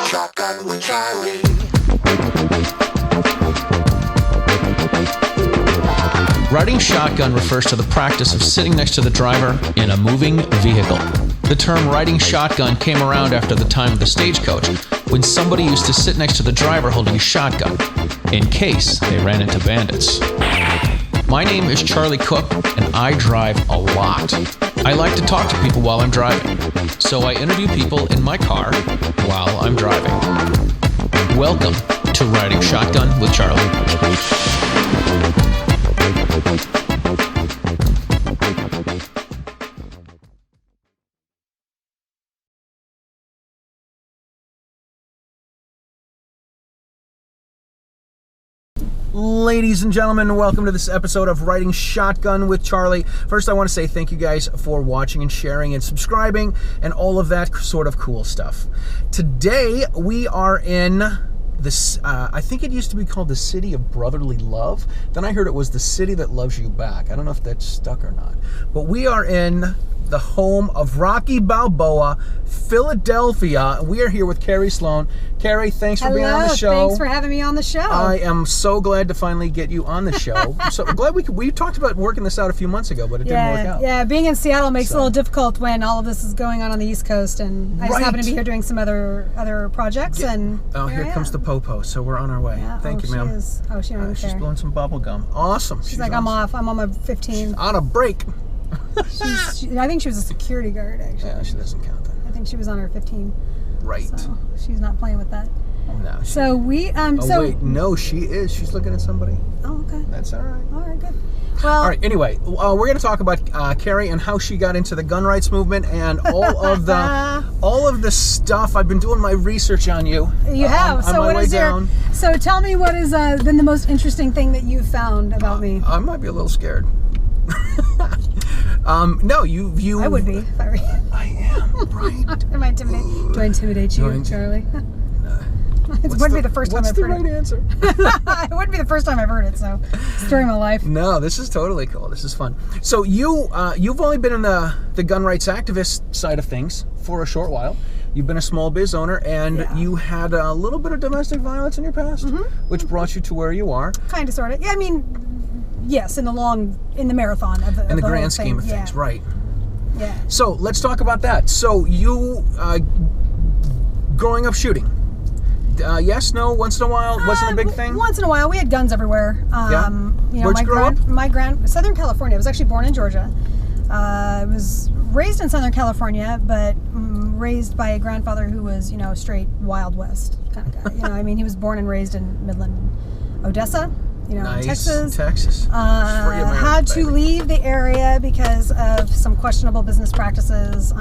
Shotgun with Charlie. Riding shotgun refers to the practice of sitting next to the driver in a moving vehicle. The term riding shotgun came around after the time of the stagecoach, when somebody used to sit next to the driver holding a shotgun, in case they ran into bandits. My name is Charlie Cook, and I drive a lot. I like to talk to people while I'm driving, so I interview people in my car while I'm driving. Welcome to Riding Shotgun with Charlie. Ladies and gentlemen, welcome to this episode of Riding Shotgun with Charlie. First, I want to say thank you guys for watching and sharing and subscribing and all of that sort of cool stuff. Today, we are in this, I think it used to be called the City of Brotherly Love. Then I heard it was the City That Loves You Back. I don't know if that's stuck or not. But we are in the home of Rocky Balboa, Philadelphia. We are here with Kerry Slone. Kerry, thanks for being on the show. Thanks for having me on the show. I am so glad to finally get you on the show. So glad we talked about working this out a few months ago, but it didn't work out. Yeah, being in Seattle makes it a little difficult when all of this is going on the East Coast, and I just happen to be here doing some other projects. Here comes the Popo, so we're on our way. Yeah. Thank you, ma'am. She's blowing some bubble gum. Awesome. She's like, I'm off. I'm on my 15. She's on a break. I think she was a security guard, actually. Yeah, she doesn't count that. I think she was on her 15. Right. So she's not playing with that. No. So we wait, no, she is. She's looking at somebody. Oh, okay. That's all right. All right, good. Well, all right. Anyway, we're going to talk about Carrie and how she got into the gun rights movement and all of the stuff. I've been doing my research on you. You have. On my way down. So tell me what has been the most interesting thing that you've found about me. I might be a little scared. No, you. I would be if I were you. I am, right? Am I intimidating? Do I intimidate you, Charlie? It wouldn't be the first time I've heard it. What's the right answer? It wouldn't be the first time I've heard it, so it's during my life. No, this is totally cool. This is fun. So you've only been in the gun rights activist side of things for a short while. You've been a small biz owner, and you had a little bit of domestic violence in your past, which brought you to where you are. Kind of, sort of. Yeah, I mean, yes, in the marathon of the grand scheme of things, right? Yeah. So let's talk about that. So you, growing up shooting. Yes, no, once in a while, wasn't a big thing? Once in a while. We had guns everywhere. Where'd you grow up? Southern California. I was actually born in Georgia. I was raised in Southern California, but raised by a grandfather who was, straight Wild West kind of guy. He was born and raised in Midland, Odessa, nice. Texas. Had to leave the area because of some questionable business practices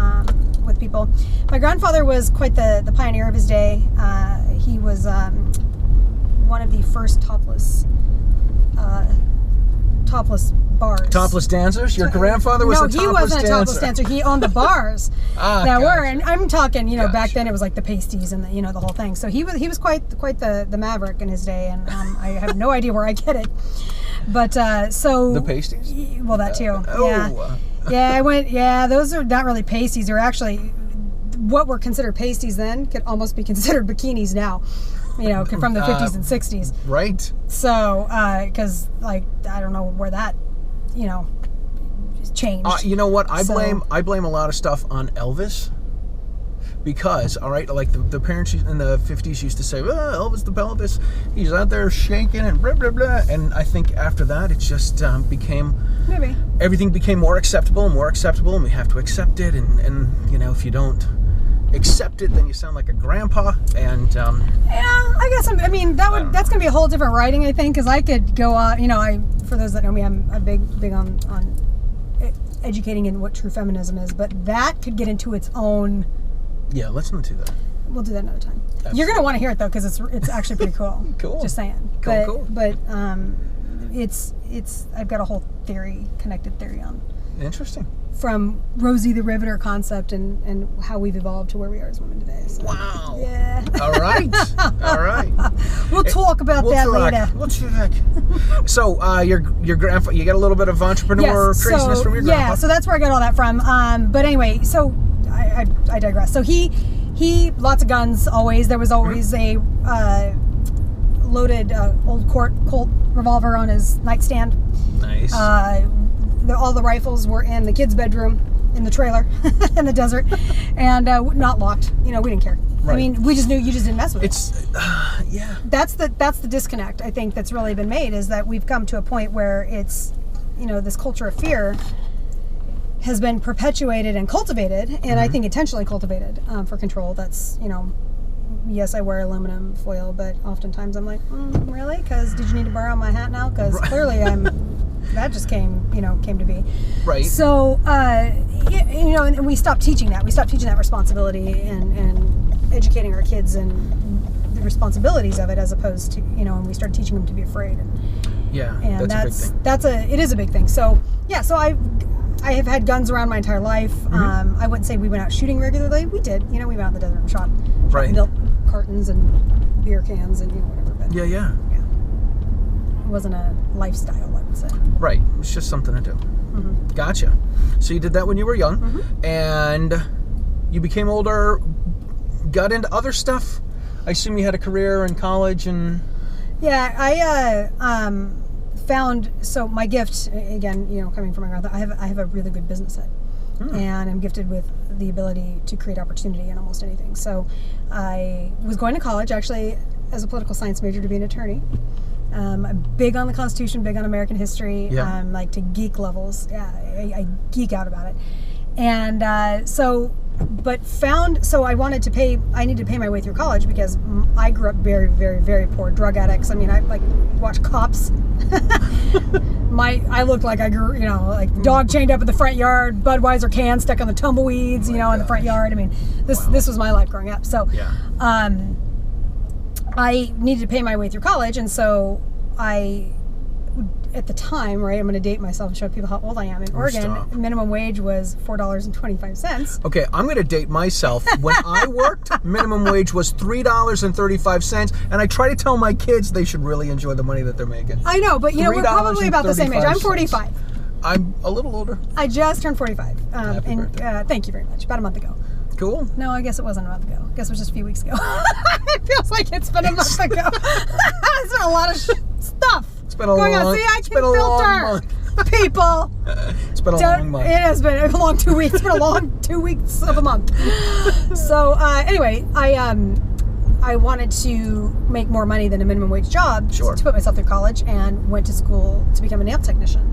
with people. My grandfather was quite the pioneer of his day. He was one of the first topless bars. Topless dancers? Your grandfather was a topless dancer? No, he wasn't a topless dancer. He owned the bars that were. And I'm talking, back then it was like the pasties and the whole thing. So he was quite the maverick in his day, and I have no idea where I get it. But so the pasties? Well, that too. Those are not really pasties. They're actually what were considered pasties then could almost be considered bikinis now. From the 50s and 60s. Right. So, because I don't know where that, changed. You know what? I blame a lot of stuff on Elvis. Because, all right, like the parents in the 50s used to say, Elvis the Pelvis, he's out there shaking and blah, blah, blah. And I think after that, it just everything became more acceptable, and we have to accept it. And if you don't accept it, then you sound like a grandpa. And I guess that's gonna be a whole different writing, I think, because I could go on. For those that know me, I'm a big on educating in what true feminism is, but that could get into its own. Yeah, let's not do that. We'll do that another time. Absolutely. You're gonna want to hear it though, because it's actually pretty cool. Cool. Just saying. Cool. But it's I've got a whole connected theory on. Interesting. From Rosie the Riveter concept and how we've evolved to where we are as women today. So, wow. Yeah. All right. We'll talk about that later. We'll talk. So your grandfather, you got a little bit of entrepreneur craziness from your grandpa. Yeah, so that's where I got all that from. But anyway, so I digress. So he lots of guns, always. There was always a loaded old Colt revolver on his nightstand. Nice. All the rifles were in the kids' bedroom, in the trailer, in the desert, and not locked. We didn't care. Right. I mean, we just knew you just didn't mess with it. Yeah. That's the disconnect, I think, that's really been made, is that we've come to a point where it's, this culture of fear has been perpetuated and cultivated, and I think intentionally cultivated for control. That's, yes, I wear aluminum foil, but oftentimes I'm like, really? Because did you need to borrow my hat now? Because clearly that just came to be. Right. So, and we stopped teaching that. We stopped teaching that responsibility and educating our kids and the responsibilities of it, as opposed to, and we started teaching them to be afraid. And that's a big thing. It is a big thing. So, so I have had guns around my entire life. I wouldn't say we went out shooting regularly. We did. We went out in the desert and shot milk cartons and beer cans and whatever. But Yeah. It wasn't a lifestyle, I would say. Right. It's just something to do. Gotcha. So you did that when you were young, and you became older, got into other stuff. I assume you had a career in college and... Yeah, I found, so my gift, again, coming from my grandfather, I have a really good business head. And I'm gifted with the ability to create opportunity in almost anything. So I was going to college, actually, as a political science major, to be an attorney. I'm big on the Constitution, big on American history, like to geek levels. Yeah, I geek out about it. And I wanted to I needed to pay my way through college because I grew up very, very, very poor. Drug addicts. I mean, I watch Cops. I looked like I grew, dog chained up in the front yard, Budweiser can stuck on the tumbleweeds, in the front yard. I mean, this was my life growing up. So, I needed to pay my way through college, and so at the time, right, I'm going to date myself and show people how old I am. In Oregon, minimum wage was $4.25. Okay, I'm going to date myself. When I worked, minimum wage was $3.35, and I try to tell my kids they should really enjoy the money that they're making. I know, but we're probably about the same age. I'm 45. I'm a little older. I just turned 45. Thank you very much. About a month ago. Cool. No, I guess it wasn't a month ago. I guess it was just a few weeks ago. It feels like it's been a month ago. It's been a lot of stuff. It's been a long month. See, I can filter. People. It's been a long month. It has been a long 2 weeks. It's been a long 2 weeks of a month. So anyway, I wanted to make more money than a minimum wage job to put myself through college, and went to school to become a nail technician.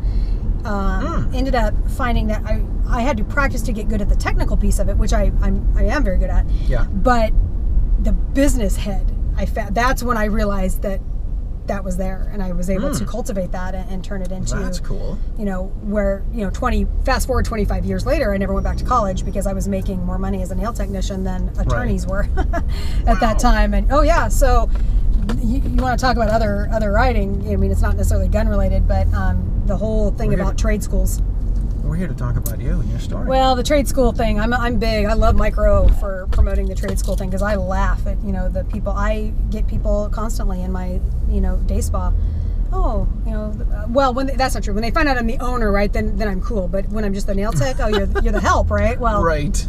Ended up finding that I had to practice to get good at the technical piece of it, which I am very good at. Yeah. But the business head, that's when I realized that was there, and I was able to cultivate that and turn it into. That's cool. Where fast forward 25 years later, I never went back to college because I was making more money as a nail technician than attorneys were at that time. And so you want to talk about other writing? I mean, it's not necessarily gun related, but the whole thing about trade schools. We're here to talk about you and your story. Well, the trade school thing, I'm big. I love Micro for promoting the trade school thing, because I laugh at the people. I get people constantly in my day spa. Oh, well, that's not true. When they find out I'm the owner, right? Then I'm cool. But when I'm just the nail tech, oh, you're the help, right? Well, right.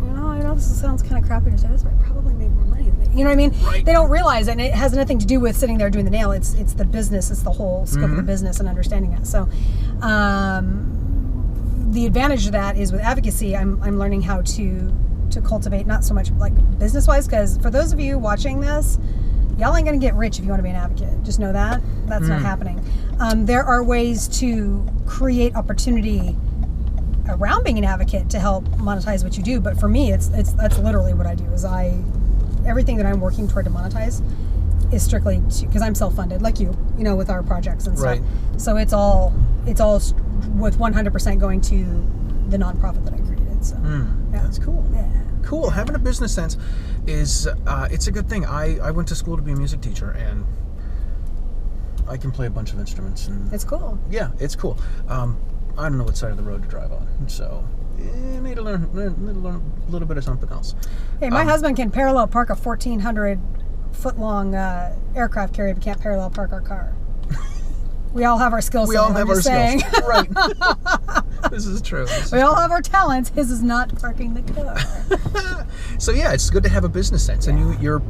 I know this sounds kind of crappy to say this, but I probably make more money than they. You know what I mean? Right. They don't realize it, and it has nothing to do with sitting there doing the nail. It's the business. It's the whole scope of the business and understanding that. So, the advantage of that is with advocacy, I'm learning how to cultivate, not so much like business wise, because for those of you watching this, y'all ain't gonna get rich if you want to be an advocate. Just know that's not happening. There are ways to create opportunity around being an advocate to help monetize what you do, but for me, that's literally what I do. Is everything that I'm working toward to monetize is strictly because I'm self-funded, like you with our projects and stuff. Right. So it's all with 100% going to the nonprofit that I created. So that's cool. Yeah. Cool. Having a business sense is it's a good thing. I went to school to be a music teacher, and I can play a bunch of instruments. And it's cool. Yeah, it's cool. I don't know what side of the road to drive on, so I need to learn a little bit of something else. Hey, my husband can parallel park a 1,400-foot-long aircraft carrier, but can't parallel park our car. We all have our skills. We all have our skills. Right. This is true. We all have our talents. His is not parking the car. So yeah, it's good to have a business sense, and you're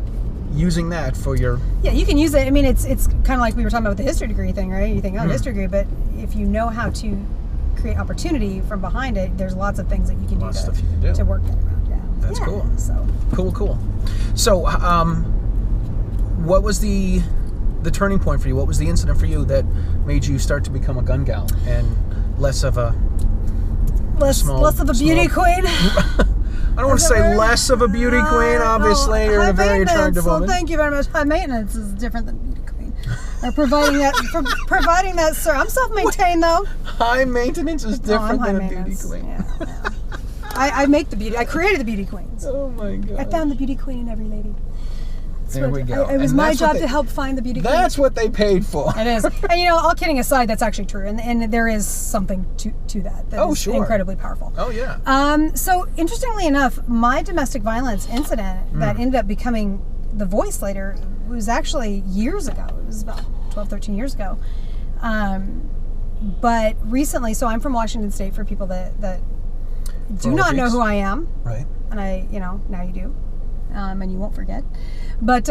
using that for your... Yeah, you can use it. I mean, it's kind of like we were talking about with the history degree thing, right? You think, history degree, but if you know how to create opportunity from behind it, there's lots of things that you can do to work that around. Yeah, that's cool. So cool. So, what was the turning point for you? What was the incident for you that made you start to become a gun gal and less of a beauty queen? I don't want to say less of a beauty queen. Obviously, you're a very attractive woman. Well, thank you very much. High maintenance is different than beauty queen. Providing that, sir. I'm self-maintained though. High maintenance is different than a beauty queen. Yeah. I make the beauty. I created the beauty queens. Oh my God! I found the beauty queen in every lady. There we go. It was my job to help find the beauty queen. That's what they paid for. It is. And all kidding aside, that's actually true. And there is something to that. That is incredibly powerful. Oh, yeah. So, interestingly enough, my domestic violence incident that ended up becoming the voice later was actually years ago. It was about 12, 13 years ago. But recently, so I'm from Washington State for people that do not know who I am. Right. And now you do. And you won't forget. But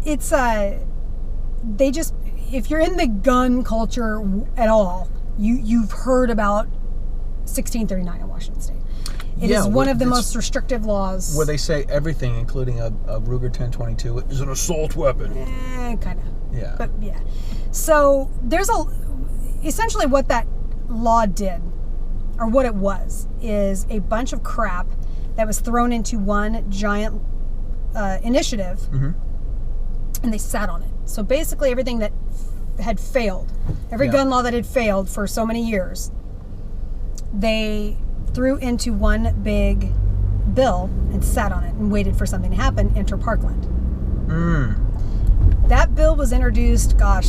it's they just, if you're in the gun culture at all, you've heard about 1639 in Washington State. It is one of the most restrictive laws. Where they say everything, including a Ruger 1022, is an assault weapon. Kind of. Yeah. But yeah. So there's essentially what that law did, or what it was, is a bunch of crap that was thrown into one giant initiative, and they sat on it. So basically everything that had failed, every gun law that had failed for so many years, they threw into one big bill and sat on it and waited for something to happen. Enter Parkland. That bill was introduced, I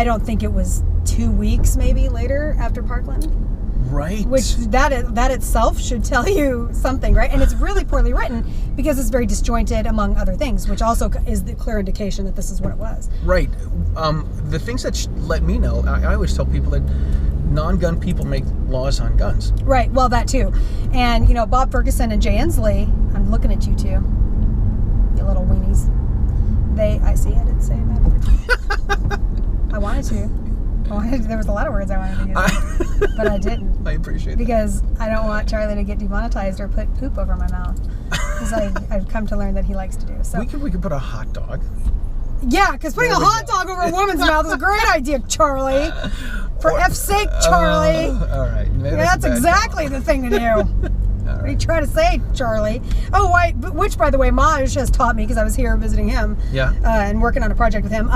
don't think it was 2 weeks maybe later after Parkland. Right. Which that itself should tell you something, right? And it's really poorly written because it's very disjointed, among other things, which also is the clear indication that this is what it was. Right. The things that let me know, I always tell people that non-gun people make laws on guns. Right. Well, that too. And, Bob Ferguson and Jay Inslee, I'm looking at you two, you little weenies. I didn't say a bad word. I wanted to. There was a lot of words I wanted to use, but I didn't. I appreciate that. Because I don't want Charlie to get demonetized or put poop over my mouth. Because I've come to learn that he likes to do. So we could put a hot dog. Yeah, because putting a hot dog over a woman's mouth is a great idea, Charlie. For F's sake, Charlie. All right. That's exactly the thing to do. What are you trying to say, Charlie? Oh, which, by the way, Maj has taught me because I was here visiting him. Yeah. And working on a project with him.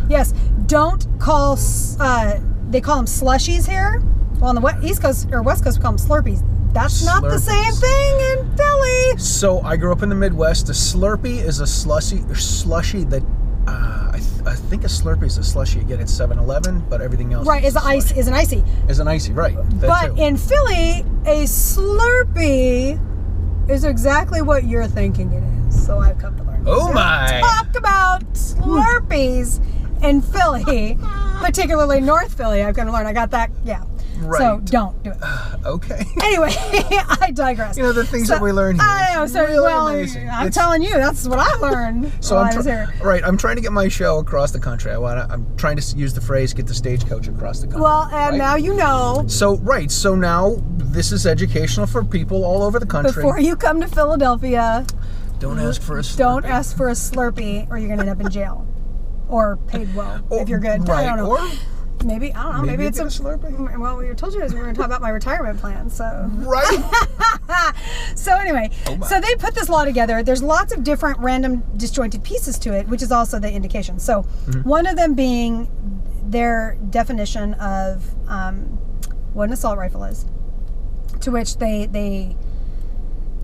Yes, don't call, they call them slushies here. Well, on the East Coast or West Coast, we call them Slurpees. That's not the same thing in Philly. So I grew up in the Midwest. A Slurpee is a slushy that, I think a Slurpee is a slushy you get at 7-Eleven, but everything else is an icy. Is an icy, right. But in Philly, a Slurpee is exactly what you're thinking it is. So I've come to learn. Oh my! Talk about Slurpees in Philly, particularly North Philly. I've come to learn. I got that. Yeah. Right. So don't do it. Okay. Anyway, I digress. The things that we learn here. I know. So really amazing. I'm telling you, that's what I learned while I was here. Right. I'm trying to get my show across the country. I'm trying to use the phrase "get the stagecoach across the country." Well, and now you know. So So now this is educational for people all over the country. Before you come to Philadelphia, don't ask for a Slurpee. Don't ask for a Slurpee, or you're gonna end up in jail, or paid well if you're good. Right. I don't know. Or maybe, I don't know, maybe it's a Slurpee. Well, we told you we were going to talk about my retirement plan, so. Right. So anyway, so they put this law together. There's lots of different random disjointed pieces to it, which is also the indication. So one of them being their definition of what an assault rifle is, to which they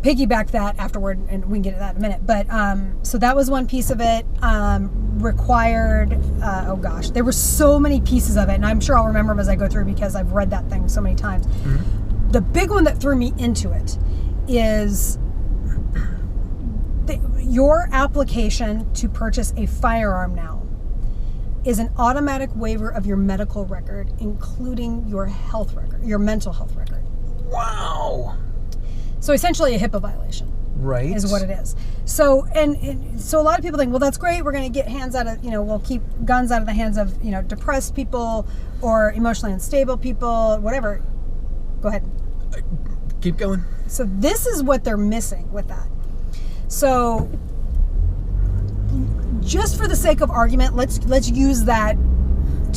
piggyback that afterward, and we can get to that in a minute. But so that was one piece of it. Required, there were so many pieces of it, and I'm sure I'll remember them as I go through because I've read that thing so many times. The big one that threw me into it is your application to purchase a firearm now is an automatic waiver of your medical record, including your health record, your mental health record. Wow. So essentially a HIPAA violation. Right. Is what it is. So, and so a lot of people think, well, that's great. We're going to get hands out of, we'll keep guns out of the hands of, depressed people or emotionally unstable people, whatever. Go ahead. Keep going. So this is what they're missing with that. So just for the sake of argument, let's use that.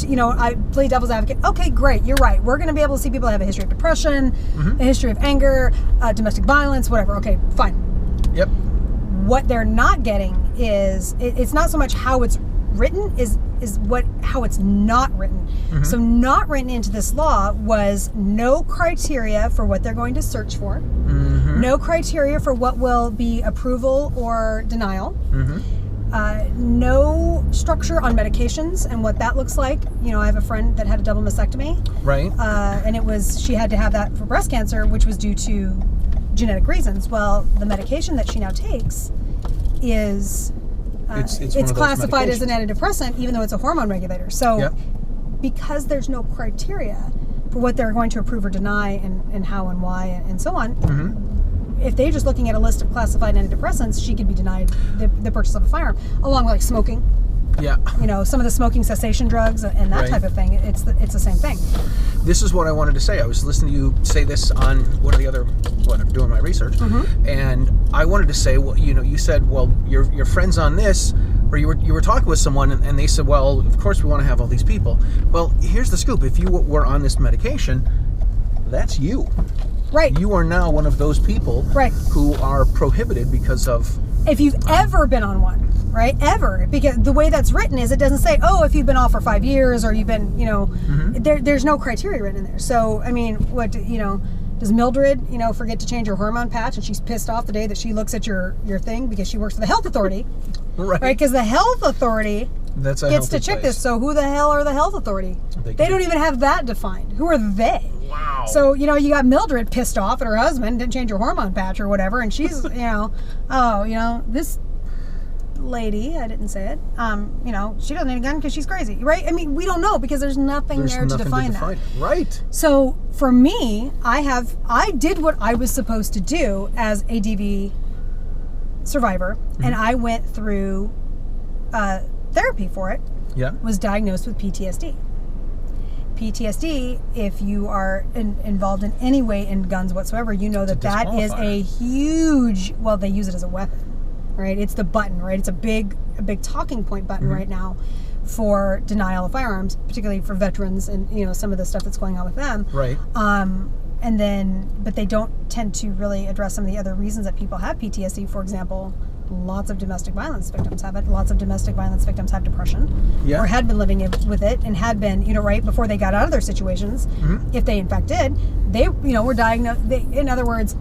I play devil's advocate. Okay, great. You're right. We're going to be able to see people that have a history of depression, a history of anger, domestic violence, whatever. Okay, fine. Yep. What they're not getting is it's not so much how it's written is how it's not written. So not written into this law was no criteria for what they're going to search for, no criteria for what will be approval or denial, no structure on medications and what that looks like. I have a friend that had a double mastectomy, right? And she had to have that for breast cancer, which was due to genetic reasons. Well, the medication that she now takes is it's classified as an antidepressant, even though it's a hormone regulator. So because there's no criteria for what they're going to approve or deny and how and why and so on, if they're just looking at a list of classified antidepressants, she could be denied the purchase of a firearm, along with smoking. Yeah. Some of the smoking cessation drugs and that type of thing. It's the same thing. This is what I wanted to say. I was listening to you say this on I'm doing my research, and I wanted to say, well, you said, well, your friends on this, or you were talking with someone, and they said, well, of course we want to have all these people. Well, here's the scoop: if you were on this medication, that's you. Right. You are now one of those people, right, who are prohibited because of. If you've ever been on one. Right? Ever. Because the way that's written is it doesn't say, oh, if you've been off for 5 years or you've been, there's no criteria written in there. So, I mean, does Mildred, forget to change her hormone patch and she's pissed off the day that she looks at your thing because she works for the health authority? Right? Because the health authority gets to check this. So who the hell are the health authority? They don't even have that defined. Who are they? Wow. So, you got Mildred pissed off at her husband, didn't change her hormone patch or whatever, and she's, this lady, I didn't say it, she doesn't need a gun because she's crazy, right? I mean, we don't know because there's nothing there to define that. Right. So for me, I did what I was supposed to do as a DV survivor, and I went through therapy for it. Yeah. Was diagnosed with PTSD. PTSD, if you are involved in any way in guns whatsoever, that is a huge, they use it as a weapon. Right, it's the button. Right, it's a big talking point button right now for denial of firearms, particularly for veterans and some of the stuff that's going on with them. Right. But they don't tend to really address some of the other reasons that people have PTSD. For example, lots of domestic violence victims have it. Lots of domestic violence victims have depression, or had been living with it and had been, right before they got out of their situations. If they in fact did, they, were diagnosed. In other words,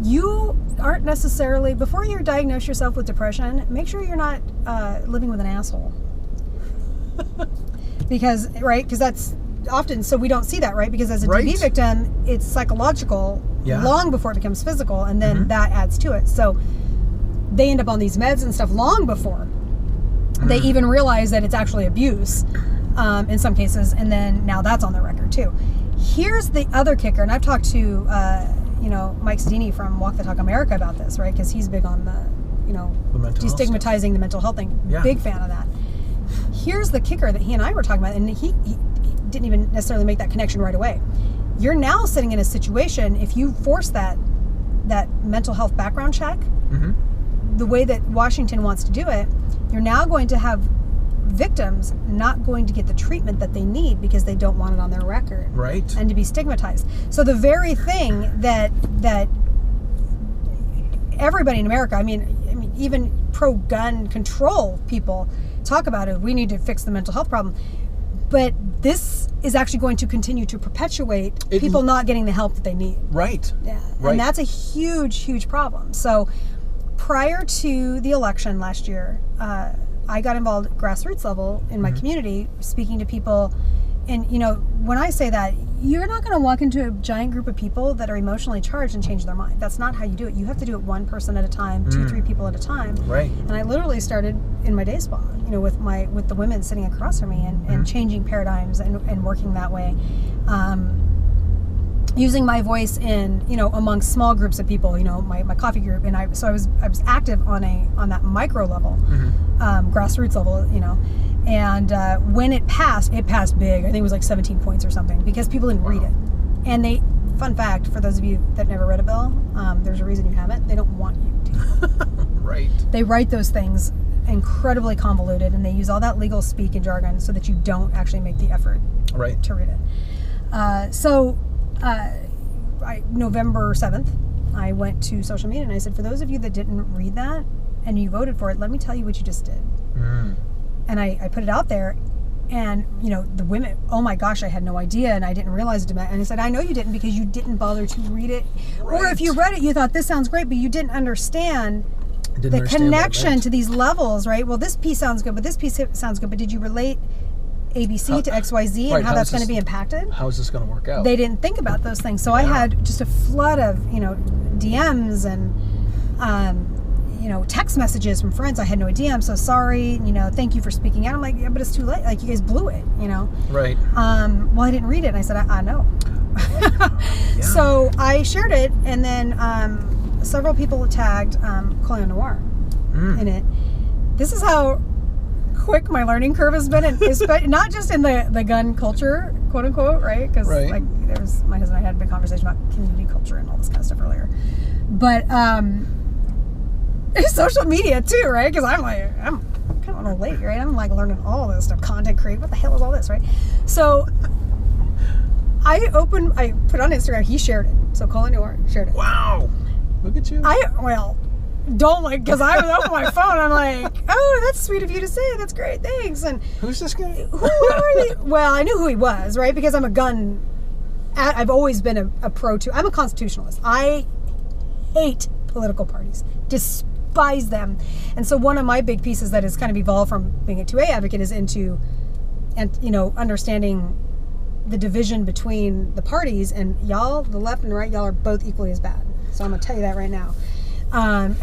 you aren't necessarily, before you diagnose yourself with depression, make sure you're not living with an asshole. Because that's often, so we don't see that, right? Because as a DV victim, it's psychological long before it becomes physical, and then that adds to it. So they end up on these meds and stuff long before they even realize that it's actually abuse in some cases, and then now that's on their record too. Here's the other kicker, and I've talked to Mike Sedini from Walk the Talk America about this, right? Because he's big on the destigmatizing the mental health thing. Yeah. Big fan of that. Here's the kicker that he and I were talking about, and he didn't even necessarily make that connection right away. You're now sitting in a situation, if you force that mental health background check, the way that Washington wants to do it, you're now going to have victims not going to get the treatment that they need because they don't want it on their record, right? And to be stigmatized. So the very thing that everybody in America, I mean, even pro-gun control people talk about it. We need to fix the mental health problem, but this is actually going to continue to perpetuate people not getting the help that they need. Right. Yeah. Right. And that's a huge, huge problem. So prior to the election last year, I got involved at grassroots level in my community, speaking to people And, you know, when I say that, you're not going to walk into a giant group of people that are emotionally charged and change their mind. That's not how you do it. You have to do it one person at a time, 2-3 people at a time. Right. And I literally started in my day spa, you know, with the women sitting across from me and changing paradigms and working that way. Using my voice in, you know, among small groups of people, you know, my coffee group, and I was active on that micro level, grassroots level, you know, and when it passed big. I think it was like 17 points or something, because people didn't read it. And fun fact for those of you that never read a bill, there's a reason you haven't. They don't want you to. Right. They write those things incredibly convoluted, and they use all that legal speak and jargon so that you don't actually make the effort to read it. November 7th, I went to social media and I said, for those of you that didn't read that and you voted for it, let me tell you what you just did. And I put it out there, and, you know, the women, oh my gosh, I had no idea, and I didn't realize it. And I said, I know you didn't, because you didn't bother to read it. Right. Or if you read it, you thought this sounds great, but you didn't understand the connection to these levels, right? Well, this piece sounds good, but this piece sounds good, but did you relate ABC to XYZ and how that's going to be impacted? How is this going to work out? They didn't think about those things. So I had just a flood of, you know, DMs and, you know, text messages from friends. I had no idea. I'm so sorry. You know, thank you for speaking out. I'm like, yeah, but it's too late. Like, you guys blew it, you know? Right. Well, I didn't read it. And I said, I know. So I shared it, and then several people tagged Cologne Noir in it. This is how quick my learning curve has been, and not just in the gun culture, quote unquote, right? Because like, there's my husband and I had a big conversation about community culture and all this kind of stuff earlier, but social media too, right? Because I'm kind of on a late, right? I'm like learning all this stuff, content create. What the hell is all this, right? So I put on Instagram. He shared it. So Cologne Noir shared it. Wow, look at you. Don't like, because I was on my phone. I'm like, oh, that's sweet of you to say. That's great, thanks. And who's this guy? Who are they? Well, I knew who he was, right? Because I'm a gun. I've always been a pro to. I'm a constitutionalist. I hate political parties. Despise them. And so one of my big pieces that has kind of evolved from being a 2A advocate is into, and you know, understanding the division between the parties, and y'all, the left and the right, y'all are both equally as bad. So I'm gonna tell you that right now. And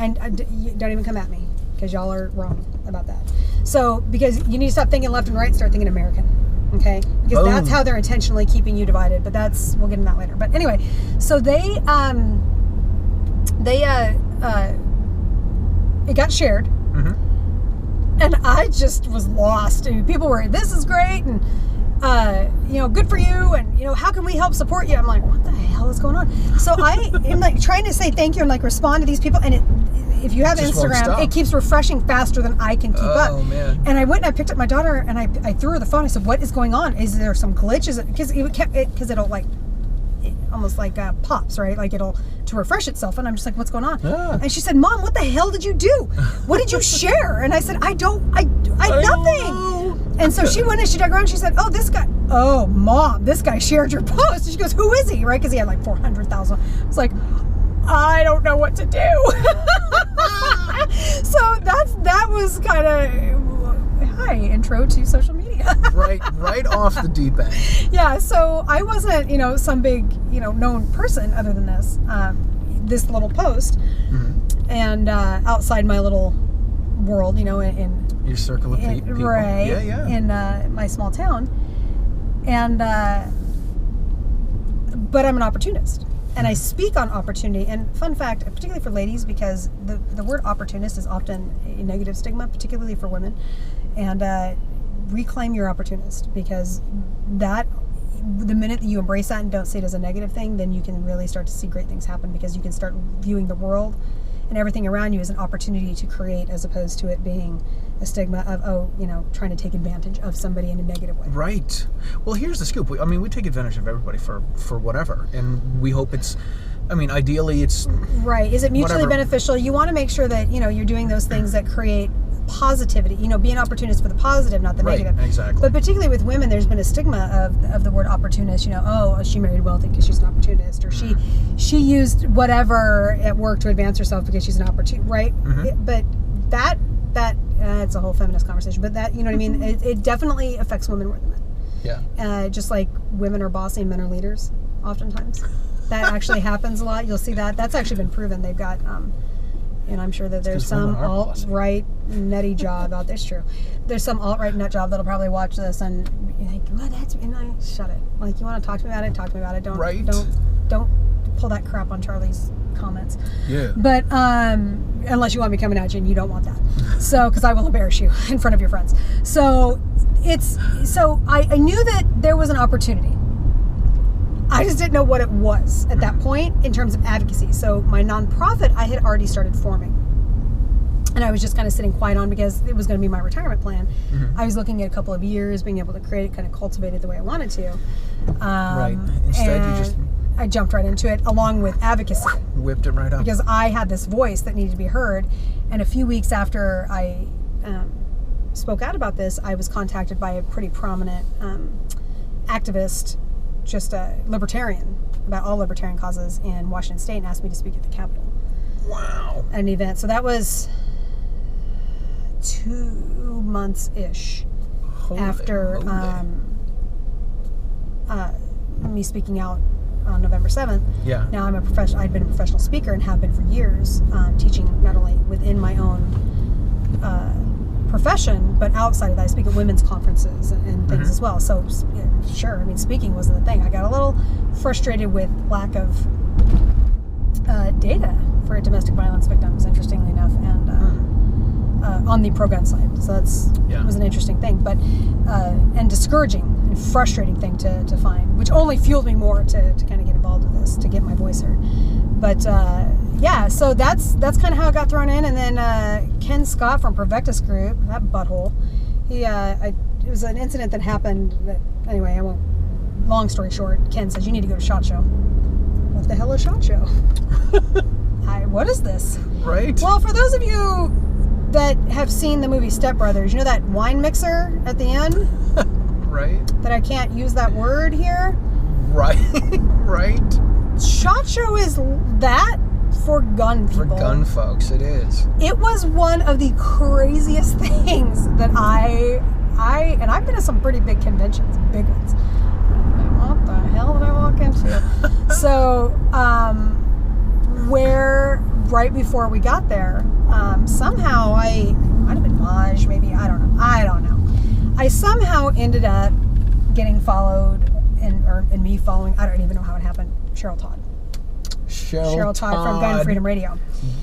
don't even come at me, because y'all are wrong about that. So, because you need to stop thinking left and right, start thinking American, okay? Because that's how they're intentionally keeping you divided. But we'll get into that later. But anyway, so it got shared, and I just was lost. And people were, this is great, and you know, good for you, and you know, how can we help support you? I'm like, what the hell is going on? So I am like trying to say thank you and like respond to these people, and if you have Instagram, it keeps refreshing faster than I can keep up. Oh man! And I went and I picked up my daughter, and I threw her the phone. I said, what is going on? Is there some glitch? Is it because it'll like almost like pops, right? Like it'll to refresh itself, and I'm just like, what's going on? And she said, Mom, what the hell did you do? What did you share? And I said, I nothing. And so she went and she dug around. She said, oh, Mom, this guy shared your post. And she goes, who is he? Right? Because he had like 400,000. I was like, I don't know what to do. So that was kind of intro to social media. right off the deep end. Yeah, so I wasn't, you know, some big, you know, known person other than this little post, and outside my little world, you know, in your circle of people, right? Yeah. In my small town, and but I'm an opportunist. And I speak on opportunity. And fun fact, particularly for ladies, because the word opportunist is often a negative stigma, particularly for women. And reclaim your opportunist, because the minute that you embrace that and don't see it as a negative thing, then you can really start to see great things happen, because you can start viewing the world and everything around you as an opportunity to create, as opposed to it being a stigma of, you know, trying to take advantage of somebody in a negative way. Right. Well, here's the scoop. I mean, we take advantage of everybody for whatever, and we hope ideally it's... Right. Is it mutually beneficial? You want to make sure that, you know, you're doing those things that create positivity, you know, be an opportunist for the positive, not the negative. Exactly. But particularly with women, there's been a stigma of the word opportunist, you know, oh, she married wealthy because she's an opportunist, or she used whatever at work to advance herself because she's an opportunist, right? But that it's a whole feminist conversation, but that, you know what I mean, it definitely affects women more than men. Yeah. Just like women are bossy and men are leaders, oftentimes. That actually happens a lot. You'll see that. That's actually been proven. They've got, and I'm sure that there's some alt-right nutty job out there. It's true. There's some alt-right nut job that'll probably watch this and be like, "What? And I shut it. Like, you want to talk to me about it? Talk to me about it. Don't pull that crap on Charlie's comments." Yeah. But unless you want me coming at you, and you don't want that, so because I will embarrass you in front of your friends. So I knew that there was an opportunity. I just didn't know what it was at that point in terms of advocacy. So my nonprofit, I had already started forming. And I was just kind of sitting quiet on because it was going to be my retirement plan. I was looking at a couple of years, being able to create it, kind of cultivate it the way I wanted to. Right. Instead, you just... I jumped right into it along with advocacy. Whipped it right up. Because I had this voice that needed to be heard. And a few weeks after I spoke out about this, I was contacted by a pretty prominent activist, just a libertarian, about all libertarian causes in Washington State, and asked me to speak at the Capitol. Wow. At an event. So that was 2 months-ish after me speaking out on November 7th. Yeah. Now I'm I'd been a professional speaker and have been for years, teaching not only within my own profession, but outside of that. I speak at women's conferences and things as well. So, sure, I mean, speaking wasn't the thing. I got a little frustrated with lack of data for domestic violence victims, interestingly enough, and on the pro-gun side. So it was an interesting thing, but and discouraging and frustrating thing to find, which only fueled me more to kind of get involved with this, to get my voice heard. But so that's kind of how it got thrown in. And then Ken Scott from Provectus Group, that butthole, it was an incident that happened that, anyway, I won't, long story short, Ken says, "You need to go to SHOT Show." What the hell is SHOT Show? What is this? Right. Well, for those of you that have seen the movie Step Brothers, you know that wine mixer at the end? Right. That I can't use that word here? Right. Right. SHOT Show is that for gun people. For gun folks, it is. It was one of the craziest things that and I've been to some pretty big conventions, big ones. What the hell did I walk into? So, where right before we got there, somehow I might have been Maj, maybe, I don't know. I somehow ended up getting followed and me following, I don't even know how it happened, Cheryl Todd. Cheryl Todd from Gun Freedom Radio.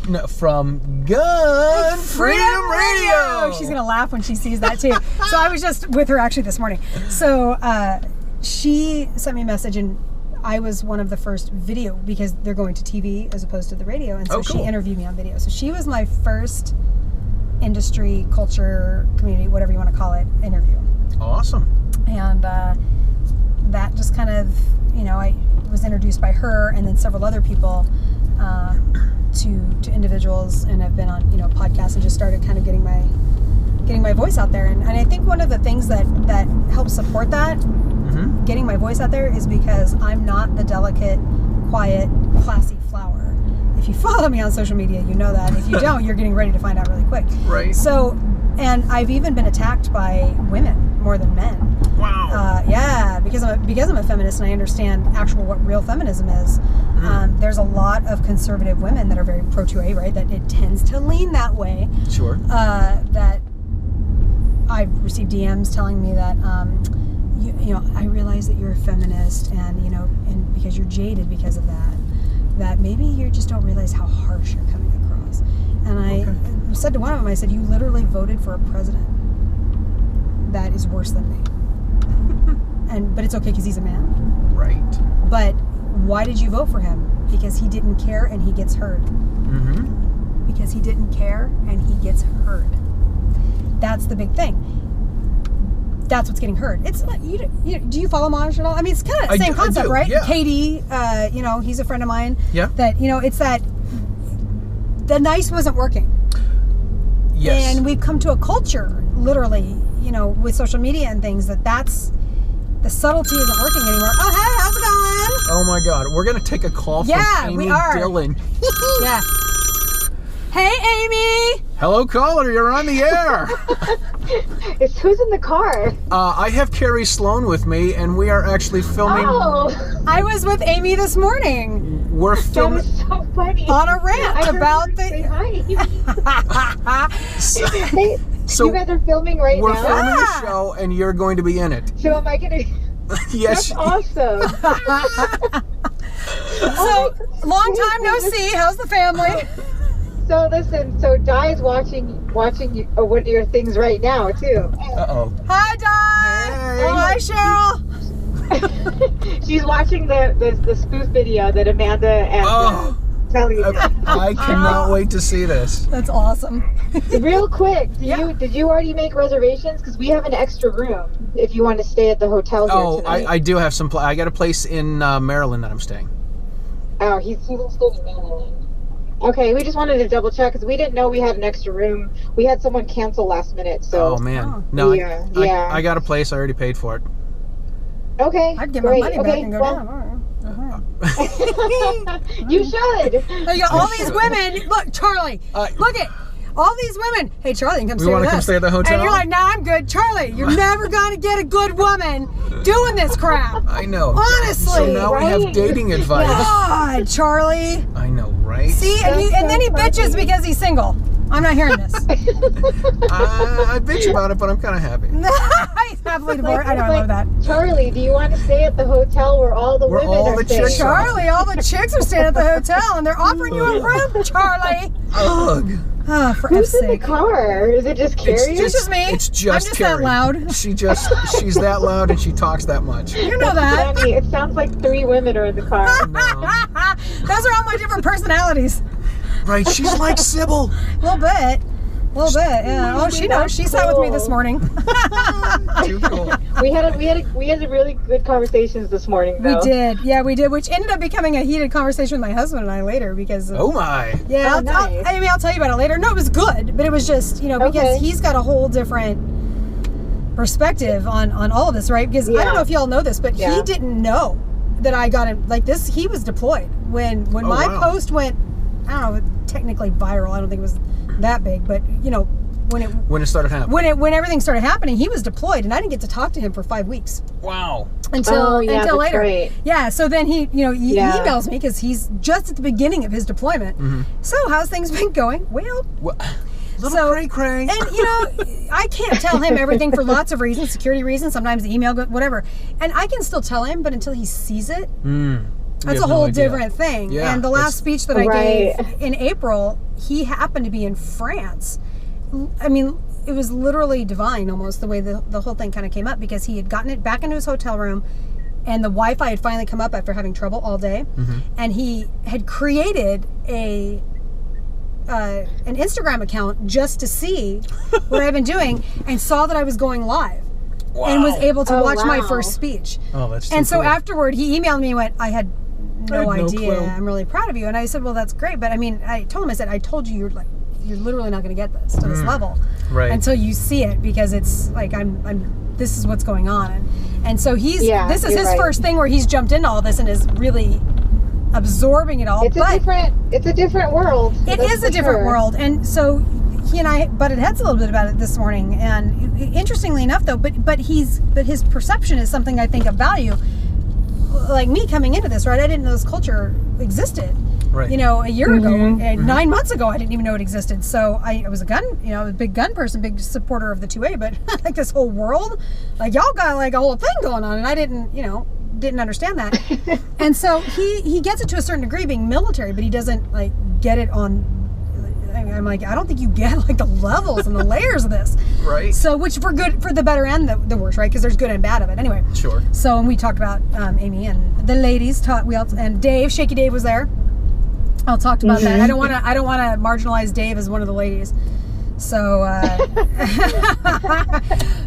No, from Gun Freedom Radio. She's going to laugh when she sees that too. So I was just with her actually this morning. So she sent me a message, and I was one of the first video, because they're going to TV as opposed to the radio. And so cool. She interviewed me on video. So she was my first industry, culture, community, whatever you want to call it, interview. Awesome. And that just kind of, I was introduced by her and then several other people to individuals, and I've been on podcasts and just started kind of getting my voice out there. And I think one of the things that helps support that, getting my voice out there, is because I'm not the delicate, quiet, classy flower. If you follow me on social media, you know that. If you don't, you're getting ready to find out really quick. Right. So, and I've even been attacked by women more than men. Wow. Yeah, because I'm a feminist and I understand what real feminism is. There's a lot of conservative women that are very pro-2A, right? That it tends to lean that way. Sure. That I've received DMs telling me that, I realize that you're a feminist, and and because you're jaded because of that maybe you just don't realize how harsh you're coming across. And I said to one of them, I said, "You literally voted for a president that is worse than me." But it's okay because he's a man. Right. But why did you vote for him? Because he didn't care and he gets heard. Because he didn't care and he gets heard. That's the big thing. That's what's getting heard. It's not, do you follow Maj at all? I mean, it's kind of the same concept, right? Yeah. Katie, he's a friend of mine. Yeah. That, it's that the nice wasn't working. Yes. And we've come to a culture, literally, with social media and things, that's the subtlety isn't working anymore. Oh, hey, how's it going? Oh my God, we're gonna take a call from Amy we are. Dillon. Yeah. Hey, Amy. Hello, caller. You're on the air. Who's in the car? I have Kerry Slone with me, and we are actually filming. Oh, I was with Amy this morning. We're that filming. was so funny. On a rant about Say the. hi. So you guys are filming right we're now? filming Yeah. a show, and you're going to be in it. So am I going to... Yes. That's awesome. So, long time no see. How's the family? So listen, so Di's watching one of your things right now, too. Uh-oh. Hi, Di. Hey. Oh, hi, Cheryl. She's watching the spoof video that Amanda and Kelly did. I cannot wait to see this. That's awesome. Real quick, Yeah. did you already make reservations? Because we have an extra room if you want to stay at the hotel here Oh, tonight. I do have some. I got a place in Maryland that I'm staying. Oh, he's in staying in Maryland. Okay, we just wanted to double check because we didn't know we had an extra room. We had someone cancel last minute, so. Oh man, Oh. no, Yeah, I yeah. I got a place. I already paid for it. Okay, I'd give great. my money back okay, and go well, down. All right. You should. You got all these women. Look, Charlie. Look at all these women. Hey, Charlie, you can come stay wanna with come us. stay at the hotel? And you're like, nah, I'm good. Charlie, you're never gonna get a good woman doing this crap. I know. Honestly. So now we have Right? dating advice. God, Charlie. I know, right? See, and then he bitches because he's single. I'm not hearing this. I bitch about it, but I'm kind of happy. He's happily divorced. I know, I love that. Charlie, do you want to stay at the hotel where all the Where women all are the staying? chicks are. Charlie, all the chicks are staying at the hotel and they're offering you a room, Charlie. Ugh. Oh, for Who's F's in the sake. car? Is it just Carrie? It's just me. It's just I'm just that Carrie. loud. She's that loud and she talks that much. You know that. Funny. It sounds like 3 women are in the car. Those are all my different personalities. Right, she's like Sybil. A little bit. A little bit, yeah. Oh, she knows. She sat with me this morning. Too cool. We had a really good conversations this morning, We though. did. Yeah, we did, which ended up becoming a heated conversation with my husband and I later because Oh my. yeah, Oh, nice. I'll tell you about it later. No, it was good, but it was just, because Okay. he's got a whole different perspective on all of this, right? Because I Yeah. don't know if y'all know this, but he Yeah. didn't know that I got him like this. He was deployed when my wow. post went, I don't know, technically viral. I don't think it was that big, but When it started happening. when everything started happening, he was deployed, and I didn't get to talk to him for 5 weeks Wow. until yeah, until that's later. right. Yeah. So then he Yeah. emails me because he's just at the beginning of his deployment. Mm-hmm. So how's things been going? Well. Little cray-cray. And I can't tell him everything for lots of reasons, security reasons. Sometimes the email, whatever, and I can still tell him, but until he sees it, that's a whole different thing. Yeah, and the last speech that I Right. gave in April, he happened to be in France. I mean, it was literally divine almost the way the whole thing kind of came up because he had gotten it back into his hotel room and the Wi-Fi had finally come up after having trouble all day. And he had created an Instagram account just to see what I've been doing and saw that I was going live. And was able to watch my wow. first speech. Oh, that's too And so cool. afterward, he emailed me and went, I had no I had no idea. clue. I'm really proud of you. And I said, well, that's great. But I mean, I told him, I said, I told you you're literally not going to get this to this level Right. until you see it because it's like, this is what's going on. And so this is you're his right. first thing where he's jumped into all this and is really absorbing it all. It's a different world. It that's is a for different sure. world, and so he and I butted heads a little bit about it this morning. And interestingly enough, though, but his perception is something I think of value. Like me coming into this, right? I didn't know this culture existed. Right. A year ago, and 9 months ago, I didn't even know it existed. So I was a big gun person, big supporter of the 2A, but like this whole world, like y'all got like a whole thing going on, and I didn't understand that. And so he gets it to a certain degree being military, but he doesn't like get it on. I'm like, I don't think you get like the levels and the layers of this. Right. So, which for the better and the worse, right? Because there's good and bad of it. Anyway. Sure. So, and we talked about Amy and the ladies and Dave, Shaky Dave was there. I'll talk about that. I don't want to marginalize Dave as one of the ladies. So,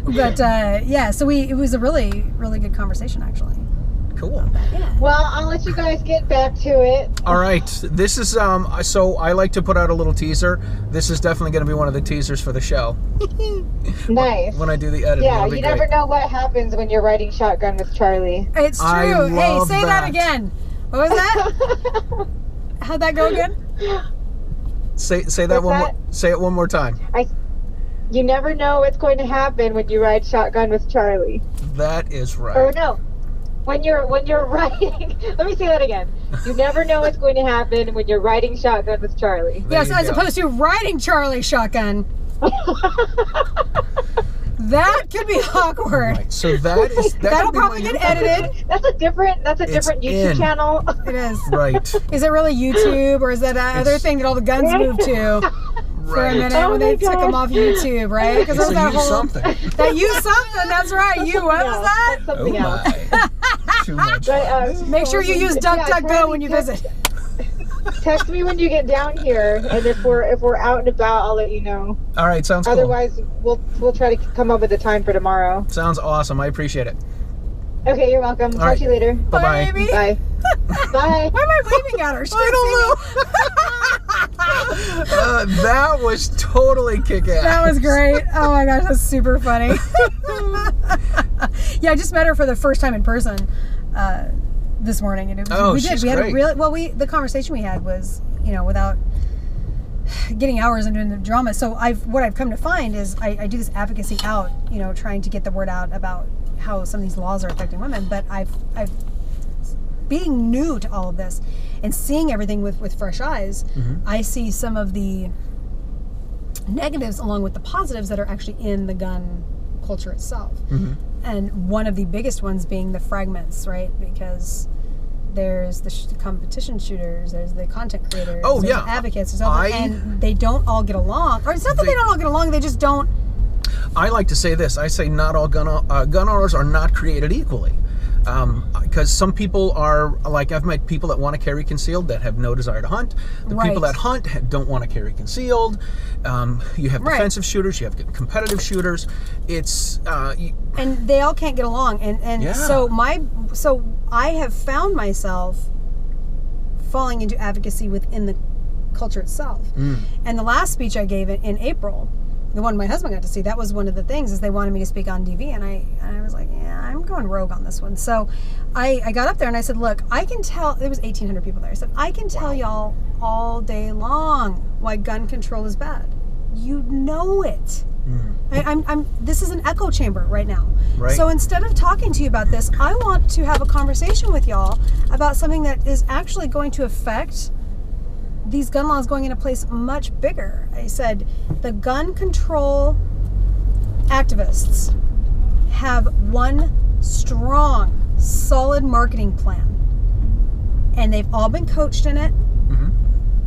but yeah. So it was a really, really good conversation actually. Cool. Well, I'll let you guys get back to it. All right. This is so I like to put out a little teaser. This is definitely going to be one of the teasers for the show. Nice. When I do the editing. Yeah, it'll be you great. never know what happens when you're riding shotgun with Charlie. It's true. I Hey, love say that that. again. What was that? How'd that go again? Say that one more. Say it one more time. You never know what's going to happen when you ride shotgun with Charlie. That is right. Or no, when you're riding. Let me say that again. You never know what's going to happen when you're riding shotgun with Charlie. Yes, as opposed to riding Charlie shotgun. That could be awkward. Right. So that'll probably get edited. That's a different YouTube channel. It is. Right. Is it really YouTube, or is that other thing that all the guns moved to? For a minute when they took them off YouTube, right? Because there was that whole something. That used something. That's right. What was that? Something else. Too much. But, make sure you use DuckDuckGo when you visit. Text me when you get down here, and if we're out and about, I'll let you know. All right, sounds cool. Otherwise, we'll try to come up with a time for tomorrow. Sounds awesome. I appreciate it. Okay, you're welcome. Talk to you later. Bye-bye. Baby. Bye. Bye. Why am I waving at her? I don't know. That was totally kick-ass. That was great. Oh my gosh, that's super funny. Yeah, I just met her for the first time in person this morning, and she's we had great. a really the conversation we had was, without getting hours into the drama. So what I've come to find is I do this advocacy out, trying to get the word out about how some of these laws are affecting women. But I've being new to all of this and seeing everything with fresh eyes, I see some of the negatives along with the positives that are actually in the gun culture itself. And one of the biggest ones being the fragments, right? Because there's the competition shooters, there's the content creators, there's the advocates, and they don't all get along. Or it's not that they don't all get along, they just don't. I like to say this. I say not all gun owners are not created equally. Because some people are, like, I've met people that want to carry concealed that have no desire to hunt. The people that hunt don't want to carry concealed. You have defensive shooters, you have competitive shooters. It's and they all can't get along. And so I have found myself falling into advocacy within the culture itself. And the last speech I gave in April, the one my husband got to see, that was one of the things, is they wanted me to speak on DV, and I was like, yeah, I'm going rogue on this one. So I got up there and I said, look, I can tell, there was 1,800 people there. I said, I can tell y'all all day long why gun control is bad. You know it. This is an echo chamber right now. Right. So instead of talking to you about this, I want to have a conversation with y'all about something that is actually going to affect these gun laws going into place much bigger. I said, the gun control activists have one strong, solid marketing plan. And they've all been coached in it,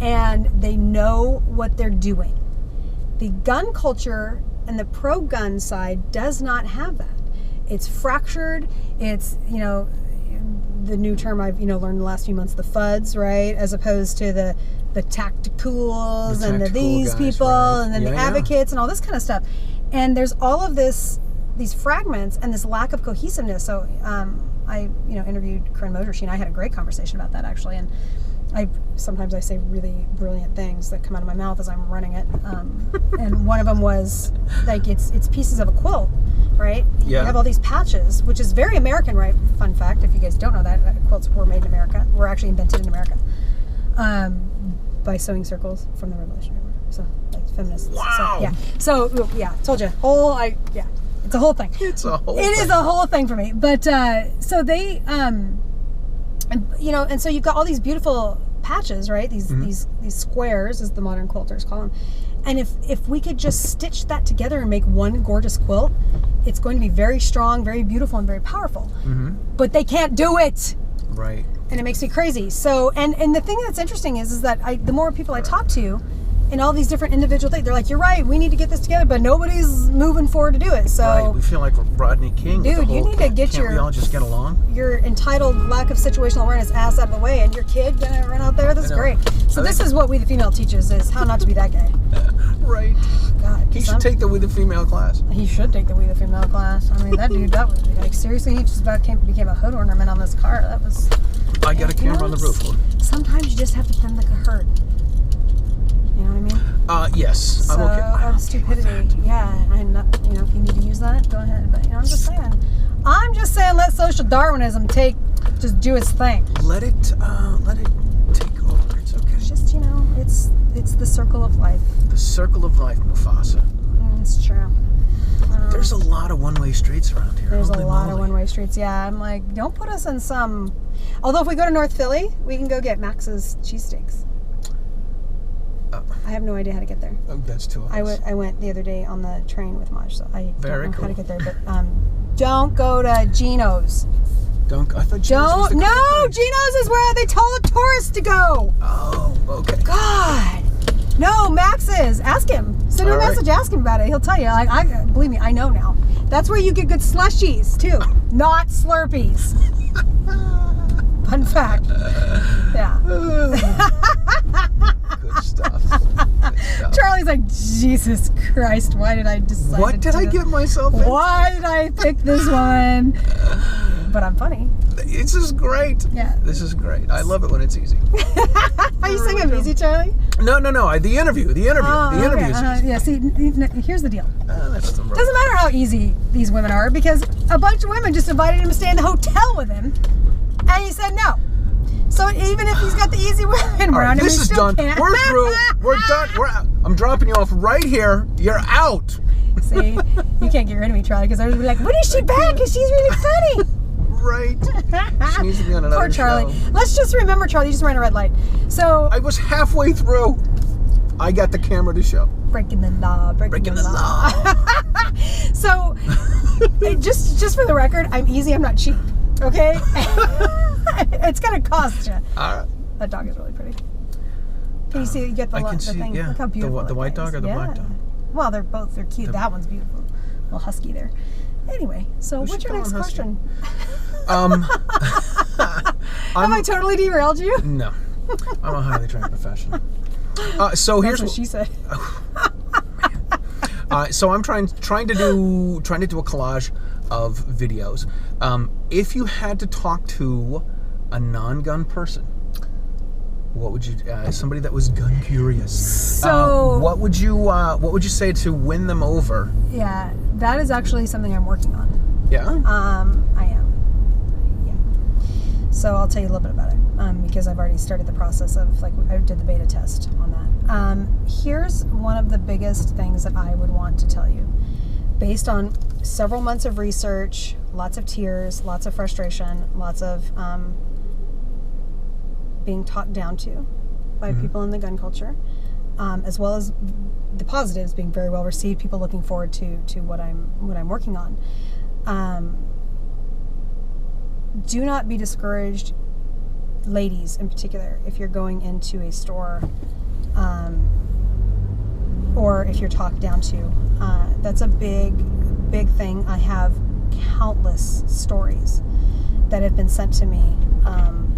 and they know what they're doing. The gun culture and the pro-gun side does not have that. It's fractured. It's, the new term I've, learned the last few months, the FUDs, right? As opposed to the tacticals and these guys, people, and then the advocates and all this kind of stuff. And there's all of these fragments and this lack of cohesiveness. So I interviewed Corinne Moser. She and I had a great conversation about that, actually. And sometimes I say really brilliant things that come out of my mouth as I'm running it. And one of them was, like, it's pieces of a quilt, right? You have all these patches, which is very American, right? Fun fact, if you guys don't know that, quilts were made in America. Were actually invented in America by sewing circles from the Revolutionary War. So, like, feminists. Wow. So, told you. It's a whole thing. It's a whole thing. It is a whole thing for me. But, so they, and so you've got all these beautiful patches, right? These squares, as the modern quilters call them. And if we could just stitch that together and make one gorgeous quilt, it's going to be very strong, very beautiful, and very powerful. But they can't do it. Right. And it makes me crazy. So, and the thing that's interesting is that the more people I talk to, in all these different individual things, they're like, you're right, we need to get this together, but nobody's moving forward to do it. So we feel like Rodney King. Dude, you need to get we all just get along? Your entitled lack of situational awareness ass out of the way, and your kid gonna run out there. This is great. So this is what We the Female teaches, is how not to be that guy. Right. God. He should take the We the Female class. He should take the We the Female class. I mean, that dude, that was, like, seriously, he just about became a hood ornament on this car. That was... I got a camera on the roof. Sometimes you just have to pretend like a herd. You know what I mean? Yes. So, I'm okay. Of stupidity. Yeah, I'm not, if you need to use that, go ahead. But, I'm just saying, let social Darwinism just do its thing. Let it take over. It's okay. It's just, it's the circle of life. The circle of life, Mufasa. It's true. There's a lot of one-way streets around here. There's Holy a lot moly. of one-way streets. Yeah, I'm like, don't put us in some... Although if we go to North Philly, we can go get Max's cheesesteaks. I have no idea how to get there. Oh, that's two of us. I went the other day on the train with Maj, so I Very don't know cool. how to get there. But don't go to Geno's. I thought Geno's was the No, cool place. Geno's is where they tell the tourists to go. Oh, okay. God. No, Max's. Ask him. Send him a All right. message. Ask him about it. He'll tell you. I believe me, I know now. That's where you get good slushies too, not Slurpees. Fun fact. Yeah. Good stuff. Good stuff. Charlie's like, Jesus Christ, why did I decide What to did do I this? get myself into? Why did I pick this one? But I'm funny. This is great. Yeah. This is great. I love it when it's easy. Are you saying I'm easy, Charlie? No. The interview. The interview is easy. Yeah, see, here's the deal. That's the Doesn't matter how easy these women are, because a bunch of women just invited him to stay in the hotel with him, and he said no. So even if he's got the easy women All right, around him, this he is still done. can't. We're through. We're done. We're out. I'm dropping you off right here. You're out. See, you can't get rid of me, Charlie, because everybody's like, when is she back? Because she's really funny. Right. She needs to be on another Poor Charlie. show. Let's just remember, Charlie, you just ran a red light. So, I was halfway through. I got the camera to show. breaking the law. Breaking the law. So, just for the record, I'm easy, I'm not cheap. Okay? It's going to cost you. All right. That dog is really pretty. Can you see? You get the, I can the see, thing. yeah. Look how beautiful The white that dog is. or the black dog? Well, they're cute. That one's beautiful. Little husky there. Anyway, so Who's what's she your next calling husky? question? Have I totally derailed you? No. I'm a highly trained professional. So That's here's what she said. So I'm trying to do a collage of videos. If you had to talk to a non-gun person, what would you? Somebody that was gun curious. So what would you say to win them over? yeah, that is actually something I'm working on. Yeah. I am. Yeah. So I'll tell you a little bit about it because I've already started the process of I did the beta test on that. Here's one of the biggest things that I would want to tell you, based on several months of research, lots of tears, lots of frustration, lots of being talked down to by people in the gun culture, as well as the positives being very well received, people looking forward to what I'm working on. Do not be discouraged, ladies in particular, if you're going into a store or if you're talked down to. That's a big thing. I have countless stories that have been sent to me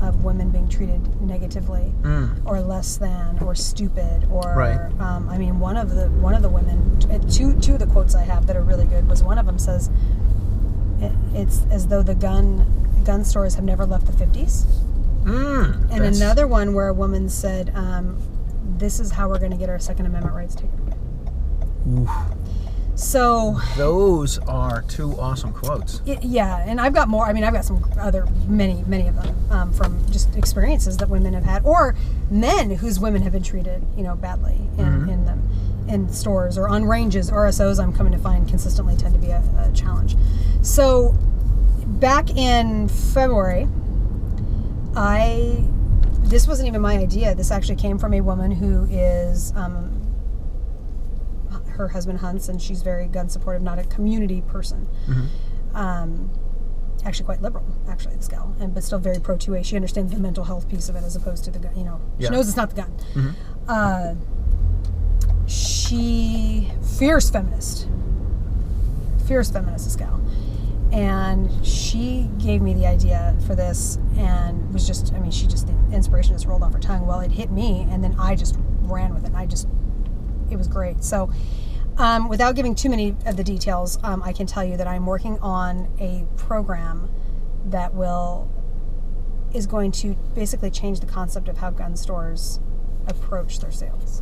of women being treated negatively or less than or stupid or Right. I mean one of the women, two of the quotes I have that are really good was, one of them says it's as though the gun stores have never left the 50s. And another one where a woman said, this is how we're going to get our Second Amendment rights taken away. Oof. So Those are two awesome quotes. yeah, and I've got more. I mean, I've got some other, many of them from just experiences that women have had, or men whose women have been treated, badly in stores or on ranges. RSOs, I'm coming to find, consistently tend to be a challenge. So back in February, this wasn't even my idea. This actually came from a woman who is. Her husband hunts, and she's very gun supportive, not a community person. Actually quite liberal, actually, this gal, but still very pro-2A. She understands the mental health piece of it as opposed to the gun, She knows it's not the gun. She, fierce feminist, this gal. And she gave me the idea for this and was just, the inspiration just rolled off her tongue. Well, it hit me, and then I just ran with it, and it was great. So without giving too many of the details, I can tell you that I'm working on a program that is going to basically change the concept of how gun stores approach their sales.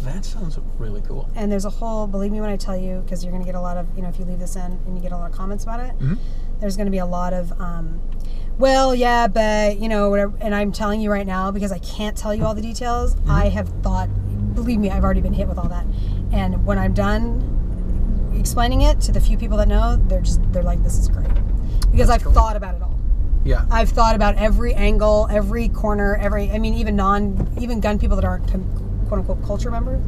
That sounds really cool. And there's a whole, believe me when I tell you, because you're going to get a lot of, if you leave this in and you get a lot of comments about it, there's going to be a lot of, well, yeah, but, whatever. And I'm telling you right now, because I can't tell you all the details, I have thought, believe me, I've already been hit with all that. And when I'm done explaining it to the few people that know, they're like, this is great. Because I've thought about it all. Yeah. I've thought about every angle, every corner, even gun people that aren't quote unquote culture members.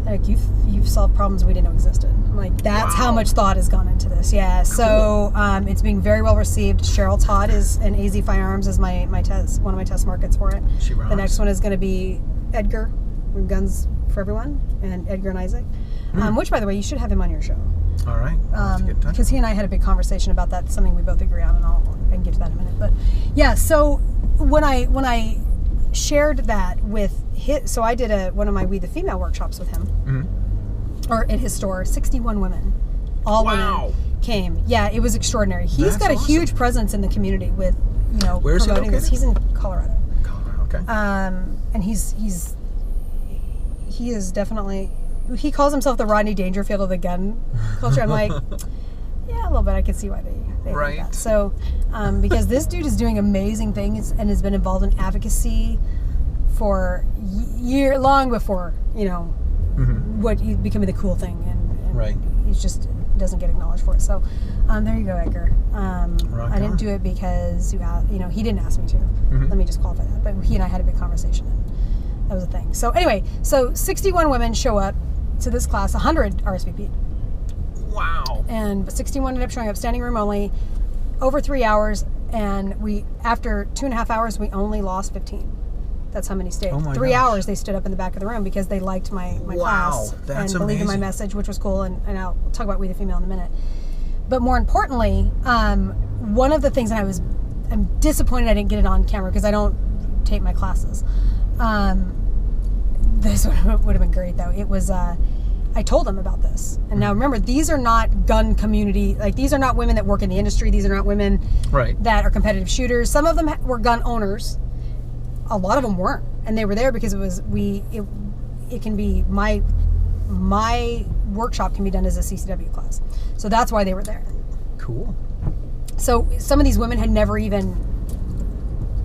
Like you've solved problems we didn't know existed. I'm like, that's how much thought has gone into this. Yeah. Cool. So it's being very well received. Cheryl Todd and AZ Firearms is one of my test markets for it. She rocks. The next one is going to be Edgar from Guns for Everyone, and Edgar and Isaac. Which, by the way, you should have him on your show. All right. Because he and I had a big conversation about that, something we both agree on, and I can get to that in a minute. But yeah, so when I shared that with so I did one of my We the Female workshops with him, or at his store. 61 women, all women came. Yeah, it was extraordinary. He's got a huge presence in the community with Where's promoting he this. He's in Colorado. Okay. And he is definitely. He calls himself the Rodney Dangerfield of the gun culture. I'm like, yeah, a little bit. I can see why they think that. So, because this dude is doing amazing things and has been involved in advocacy for long before, what becoming the cool thing. And he just doesn't get acknowledged for it. So, there you go, Edgar. I didn't do it because he didn't ask me to. Let me just qualify that. But he and I had a big conversation. And that was a thing. So anyway, 61 women show up to this class, 100 RSVP'd. Wow. And 61 ended up showing up, standing room only, over 3 hours, and after 2.5 hours, we only lost 15. That's how many stayed. 3 hours they stood up in the back of the room because they liked my class that's and believed in my message, which was cool, and I'll talk about We the Female in a minute. But more importantly, one of the things that I'm disappointed I didn't get it on camera because I don't tape my classes. This would have been great though. It was, I told them about this. And now remember, these are not gun community, like these are not women that work in the industry. These are not women that are competitive shooters. Some of them were gun owners. A lot of them weren't. And they were there because it can be, my workshop can be done as a CCW class. So that's why they were there. Cool. So some of these women had never even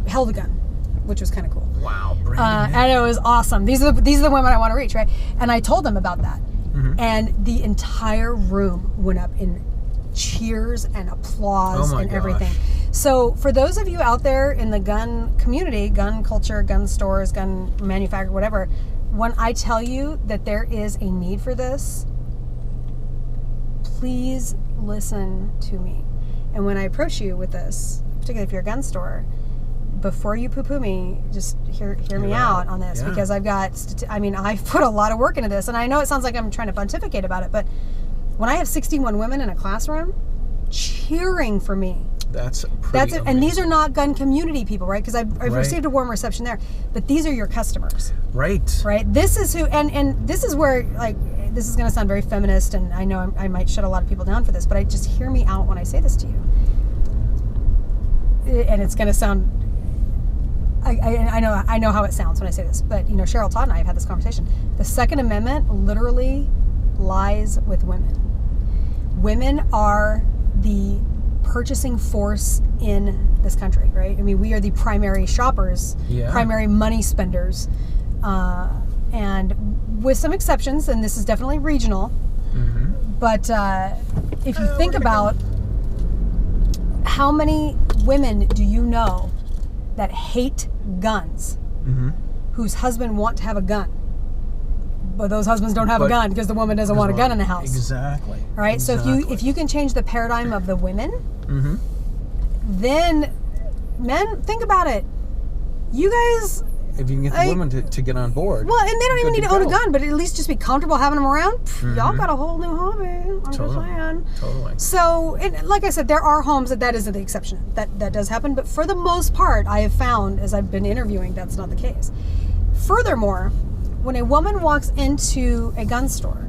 held a gun, which was kind of cool. Wow, and it was awesome. These are the women I want to reach, right? And I told them about that, and the entire room went up in cheers and applause and everything. So for those of you out there in the gun community, gun culture, gun stores, gun manufacturer, whatever, when I tell you that there is a need for this, please listen to me. And when I approach you with this, particularly if you're a gun store, before you poo-poo me, just hear me out on this, because I've put a lot of work into this, and I know it sounds like I'm trying to pontificate about it, but when I have 61 women in a classroom cheering for me, that's it. And these are not gun community people, right? Because I've received a warm reception there, but these are your customers, right? This is who, and this is where, like, this is going to sound very feminist, and I know I might shut a lot of people down for this, but just hear me out when I say this to you, and it's going to sound. I know how it sounds when I say this, but Cheryl Todd and I have had this conversation. The Second Amendment literally lies with women. Women are the purchasing force in this country, right? I mean, we are the primary shoppers, primary money spenders, and with some exceptions, and this is definitely regional, but if you think about how many women do you know that hate guns, whose husband want to have a gun, but those husbands don't have a gun because the woman doesn't want a gun in the house. Exactly. Right. So if you can change the paradigm of the women, then men, think about it. You guys. If you can get the women to get on board. Well, and they don't even need to own a gun, but at least just be comfortable having them around. Y'all got a whole new hobby. I'm just saying. Totally. So, like I said, there are homes that isn't the exception. That does happen, but for the most part, I have found, as I've been interviewing, that's not the case. Furthermore, when a woman walks into a gun store,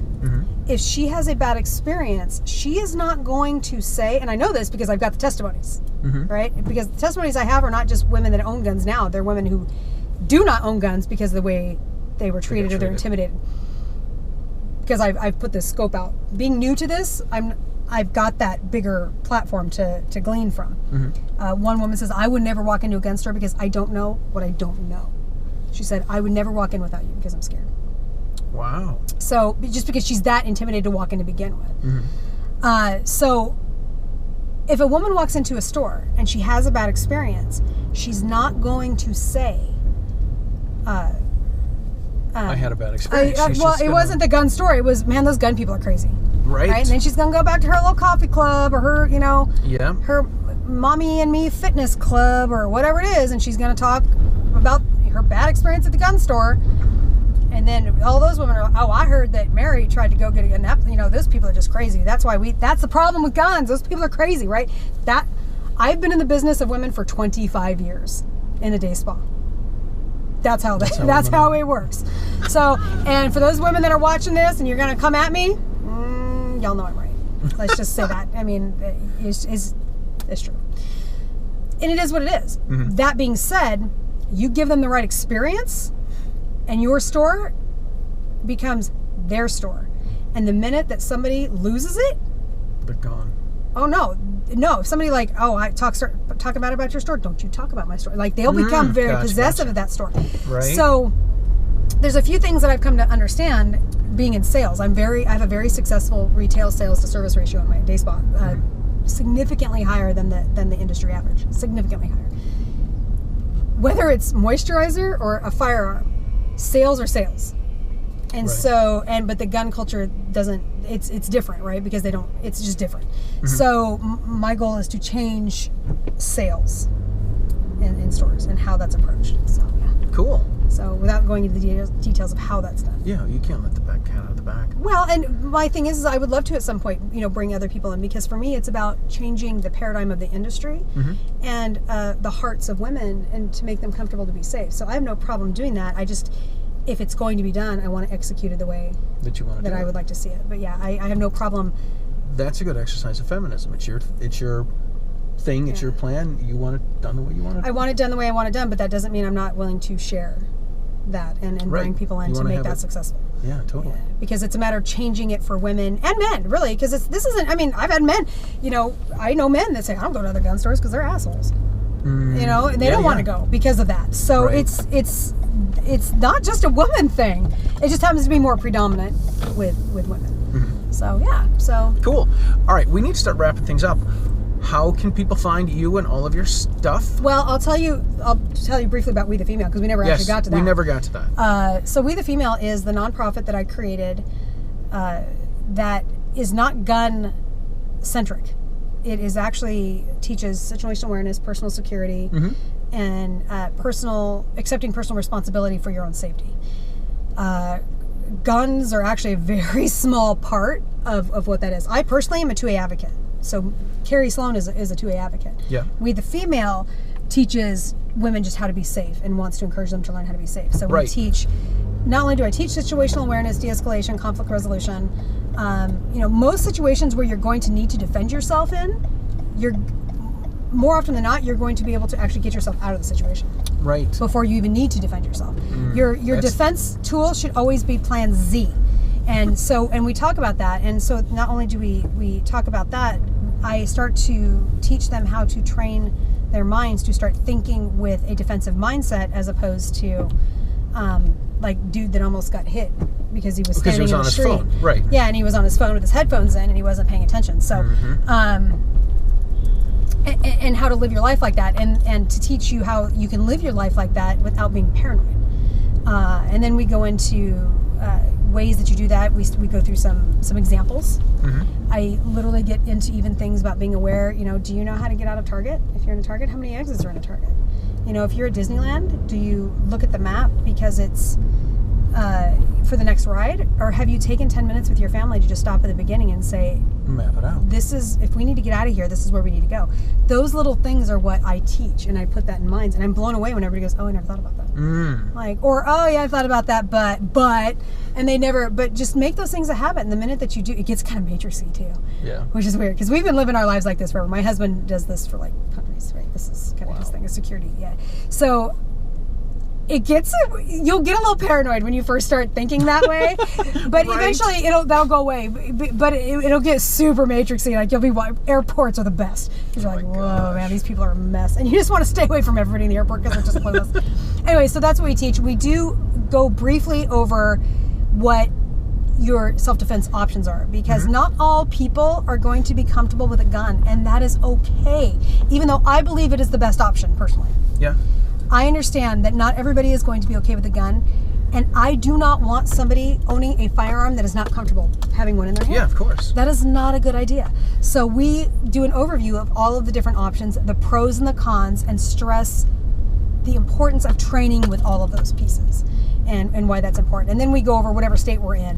if she has a bad experience, she is not going to say, and I know this because I've got the testimonies, right? Because the testimonies I have are not just women that own guns now. They're women who do not own guns because of the way they were treated or they're intimidated. Because I've put this scope out. Being new to this, I've got that bigger platform to glean from. Mm-hmm. One woman says, I would never walk into a gun store because I don't know what I don't know. She said, I would never walk in without you because I'm scared. Wow. So just because she's that intimidated to walk in to begin with. Mm-hmm. So if a woman walks into a store and she has a bad experience, she's not going to say, I had a bad experience. It wasn't the gun store. It was, man, those gun people are crazy. Right. And then she's going to go back to her little coffee club or her, her mommy and me fitness club or whatever it is. And she's going to talk about her bad experience at the gun store. And then all those women are, oh, I heard that Mary tried to go get a gun. Those people are just crazy. That's the problem with guns. Those people are crazy, right? I've been in the business of women for 25 years in a day spa. That's how it works. So, and for those women that are watching this and you're going to come at me, y'all know I'm right. Let's just say that. I mean, it's true. And it is what it is. Mm-hmm. That being said, you give them the right experience and your store becomes their store. And the minute that somebody loses it, they're gone. Oh, no. If somebody I talk about your store, don't you talk about my store. Like, they'll become very possessive of that store. Right. So there's a few things that I've come to understand being in sales. I have a very successful retail sales to service ratio in my day spa, significantly higher than the industry average, significantly higher. Whether it's moisturizer or a firearm, sales are sales. And so, but the gun culture doesn't, it's different, right? Because it's just different. Mm-hmm. So my goal is to change sales in stores and how that's approached. So, yeah. Cool. So without going into the details of how that's done. Yeah, you can't let the cat out of the bag. Well, and my thing is I would love to at some point, bring other people in, because for me it's about changing the paradigm of the industry and the hearts of women, and to make them comfortable to be safe. So I have no problem doing that. I just, if it's going to be done, I want to execute it the way that you want to that I would like to see it. But yeah, I have no problem. That's a good exercise of feminism. It's your thing. It's your plan. You want it done the way you want it. I want it done the way I want it done, but that doesn't mean I'm not willing to share that and bring people in to make that successful. Yeah, totally. Yeah, because it's a matter of changing it for women and men, really. Because this isn't. I mean, I've had men. I know men that say I don't go to other gun stores because they're assholes. And they don't want to go because of that. So it's not just a woman thing. It just happens to be more predominant with women. Mm-hmm. So yeah. So cool. All right, we need to start wrapping things up. How can people find you and all of your stuff? Well, I'll tell you briefly about We the Female, because we never actually got to that. We never got to that. So We the Female is the nonprofit that I created that is not gun centric. It is actually teaches situational awareness, personal security, and accepting personal responsibility for your own safety. Guns are actually a very small part of what that is. I personally am a 2A advocate. So Kerry Slone is a 2A advocate. Yeah. We the Female teaches women just how to be safe and wants to encourage them to learn how to be safe. So we teach, not only do I teach situational awareness, de-escalation, conflict resolution, most situations where you're going to need to defend yourself more often than not, you're going to be able to actually get yourself out of the situation. Right. Before you even need to defend yourself. Your defense tool should always be plan Z. And we talk about that. And so not only do we talk about that, I start to teach them how to train their minds to start thinking with a defensive mindset, as opposed to dude that almost got hit because he was standing in the street. Because he was on his phone. Right. Yeah, and he was on his phone with his headphones in and he wasn't paying attention. So and how to live your life like that, and to teach you how you can live your life like that without being paranoid. And then we go into ways that you do that. We go through some examples. I literally get into even things about being aware. Do you know how to get out of Target? If you're in a Target, how many exits are in a Target? If you're at Disneyland, do you look at the map because it's for the next ride, or have you taken 10 minutes with your family to just stop at the beginning and say, map it out. This is, if we need to get out of here, this is where we need to go. Those little things are what I teach, and I put that in minds, and I'm blown away when everybody goes, oh, I never thought about that. Oh yeah, I thought about that, but, and they never, but just make those things a habit, and the minute that you do, it gets kind of matrixy too. Yeah. Which is weird, because we've been living our lives like this forever. My husband does this for companies, right? This is kind of his thing, is security, yeah. So you'll get a little paranoid when you first start thinking that way, but eventually that'll go away. But it'll get super matrixy. Like, you'll be, airports are the best. You're like, whoa, man, these people are a mess, and you just want to stay away from everybody in the airport because they're just clueless. Anyway, so that's what we teach. We do go briefly over what your self-defense options are, because not all people are going to be comfortable with a gun, and that is okay, even though I believe it is the best option personally. Yeah. I understand that not everybody is going to be okay with a gun, and I do not want somebody owning a firearm that is not comfortable having one in their hand. Yeah, of course. That is not a good idea. So we do an overview of all of the different options, the pros and the cons, and stress the importance of training with all of those pieces and why that's important. And then we go over whatever state we're in,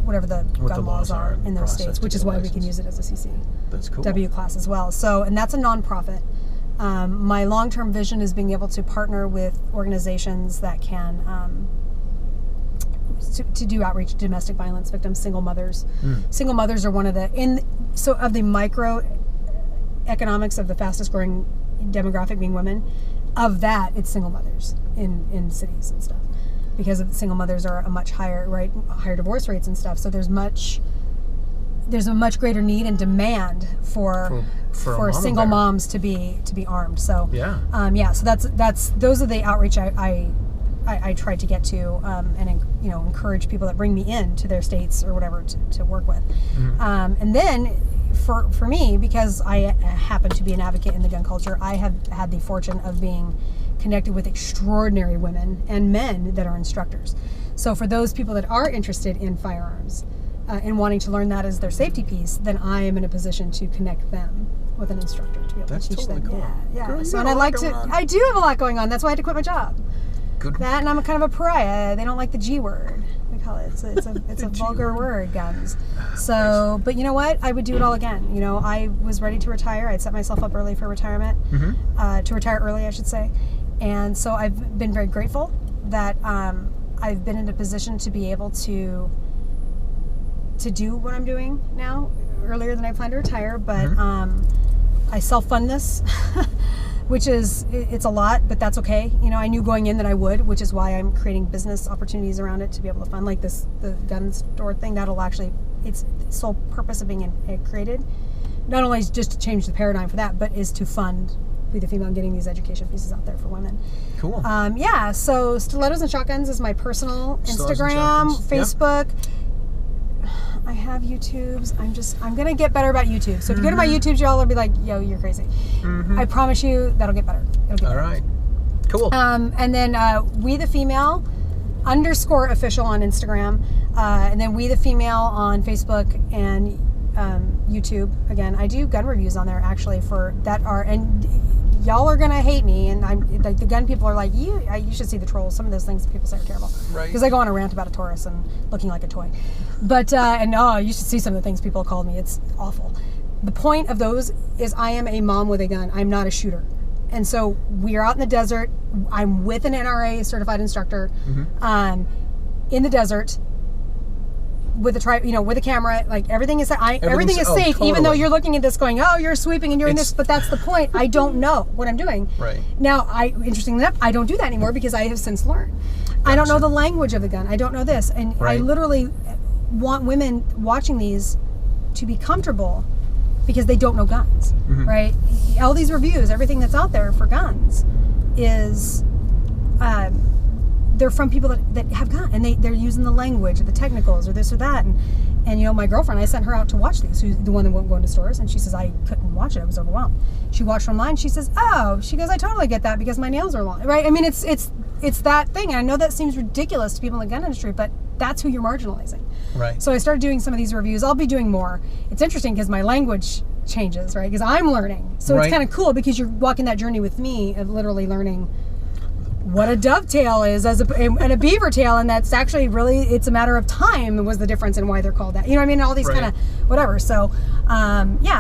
whatever the gun laws are in those states, which is why we can use it as a CC. That's cool. W class as well. So, and that's a nonprofit. My long-term vision is being able to partner with organizations that can to do outreach to domestic violence victims, single mothers. Single mothers are one of the of the micro economics of the fastest growing demographic being women. Of that, it's single mothers in cities and stuff, because single mothers are a much higher divorce rates and stuff. So there's a much greater need and demand for single moms to be armed. So so that's those are the outreach I try to get to, and encourage people that bring me in to their states or whatever to work with. And then for me, because I happen to be an advocate in the gun culture, I have had the fortune of being connected with extraordinary women and men that are instructors. So for those people that are interested in firearms and wanting to learn that as their safety piece, then I am in a position to connect them with an instructor to be able to teach them. Cool. Yeah. Girl, So, and I do have a lot going on. That's why I had to quit my job. Good. That, and I'm a kind of a pariah. They don't like the G word. We call it. It's a vulgar word, guns. So, but you know what? I would do it all again. I was ready to retire. I'd set myself up early for retirement, to retire early, I should say. And so I've been very grateful that I've been in a position to be able to do what I'm doing now, earlier than I planned to retire. But I self-fund this. Which is, it's a lot, but that's okay. I knew going in that I would, which is why I'm creating business opportunities around it to be able to fund, like the gun store thing. That'll actually, its sole purpose of being created, not only is just to change the paradigm for that, but is to fund Be the Female and getting these education pieces out there for women. Cool. So Stilettos and Shotguns is my personal Instagram, Facebook. I have YouTubes. I'm going to get better about YouTube. So if you go to my YouTube, y'all will be like, yo, you're crazy. I promise you that'll get better. All right. Cool. And then We the Female _official on Instagram. And then We the Female on Facebook and YouTube. Again, I do gun reviews on there actually and y'all are gonna hate me, and I'm like, the gun people are like, you should see the trolls. Some of those things people say are terrible, right? Because I go on a rant about a Taurus and looking like a toy. But you should see some of the things people called me. It's awful. The point of those is I am a mom with a gun. I'm not a shooter, and so we are out in the desert. I'm with an NRA certified instructor, in the desert. With with a camera, like everything is safe, totally. Even though you're looking at this going, oh, you're sweeping and you're in this, but that's the point. I don't know what I'm doing. Right. Now, interestingly enough, I don't do that anymore because I have since learned. Gotcha. I don't know the language of the gun. I don't know this. And I literally want women watching these to be comfortable because they don't know guns, right? All these reviews, everything that's out there for guns is... they're from people that have gun, and they're using the language or the technicals or this or that, and my girlfriend, I sent her out to watch these, who's the one that won't go into stores, and she says, I couldn't watch it, I was overwhelmed. She watched online, she says, she goes, I totally get that because my nails are long, right? I mean, it's that thing, and I know that seems ridiculous to people in the gun industry, but that's who you're marginalizing. Right. So I started doing some of these reviews. I'll be doing more. It's interesting because my language changes, right? Because I'm learning. So it's kind of cool because you're walking that journey with me of literally learning what a dovetail is and a beaver tail, and that's actually really, it's a matter of time was the difference in why they're called that. You know what I mean? All these kind of whatever. So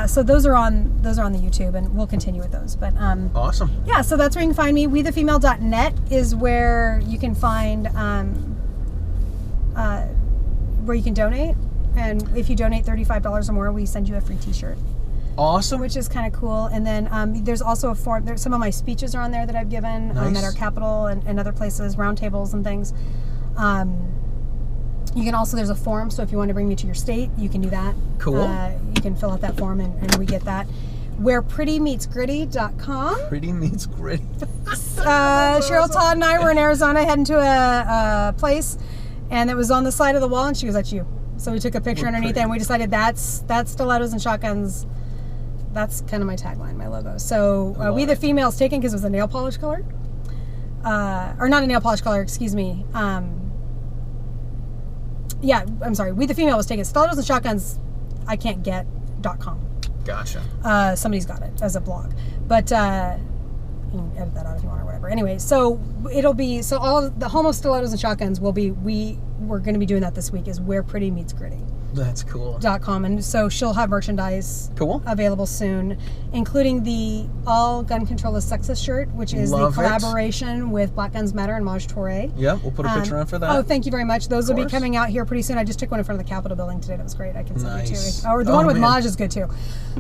so those are on the YouTube, and we'll continue with those. But awesome. Yeah, so that's where you can find me. WeTheFemale.net is where you can find where you can donate, and if you donate $35 or more, we send you a free t-shirt. Awesome. Which is kind of cool. And then there's also a form. Some of my speeches are on there that I've given at our Capitol and other places, roundtables and things. You can also, there's a form, so if you want to bring me to your state, you can do that. Cool. You can fill out that form and we get that. WherePrettyMeetsGritty.com. Pretty meets gritty. Cheryl Todd and I were in Arizona heading to a place, and it was on the side of the wall, and she goes, "That's you." So we took a picture underneath it, and we decided that's stilettos and shotguns. That's kind of my tagline, my logo. So we the females taken because it was a nail polish color. Or not a nail polish color, excuse me. Yeah, I'm sorry. We the female was taken. Stilettos and shotguns, I can't get.com. Gotcha. Somebody's got it as a blog. But you can edit that out if you want or whatever. Anyway, so it'll be, so all of the Homo stilettos and shotguns will be, we're going to be doing that this week, is Where Pretty Meets Gritty. That's cool. .com. And so she'll have merchandise available soon, including the All Gun Control is Sexist shirt, which is the collaboration with Black Guns Matter and Maj Toure. Yeah, we'll put a picture on for that. Oh, thank you very much. Those will be coming out here pretty soon. I just took one in front of the Capitol building today. That was great. I can send you too. Or the one with Maj is good too.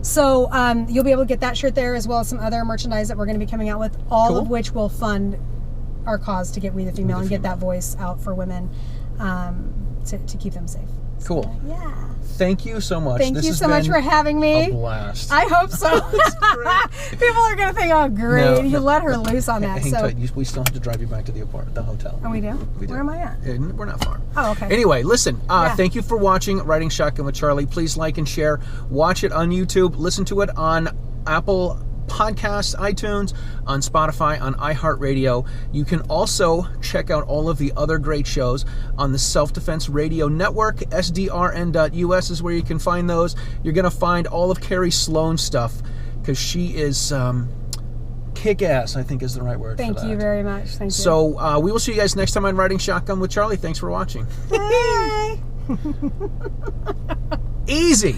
So you'll be able to get that shirt there, as well as some other merchandise that we're going to be coming out with, all of which will fund our cause to get We the Female and get that voice out for women to keep them safe. Cool. So, yeah. Thank you so much. Thank you so much for having me. A blast. I hope so. People are going to think, oh, great. You let her loose on that. Hang tight. We still have to drive you back to the hotel. Oh, we do? We do. Where am I at? We're not far. Oh, okay. Anyway, listen. Thank you for watching Riding Shotgun with Charlie. Please like and share. Watch it on YouTube. Listen to it on Apple Podcasts, iTunes, on Spotify, on iHeartRadio. You can also check out all of the other great shows on the Self-Defense Radio Network. SDRN.us is where you can find those. You're going to find all of Kerry Slone stuff, because she is kick-ass, I think is the right word. Thank you very much. Thank you. So we will see you guys next time on Riding Shotgun with Charlie. Thanks for watching. Bye. Easy.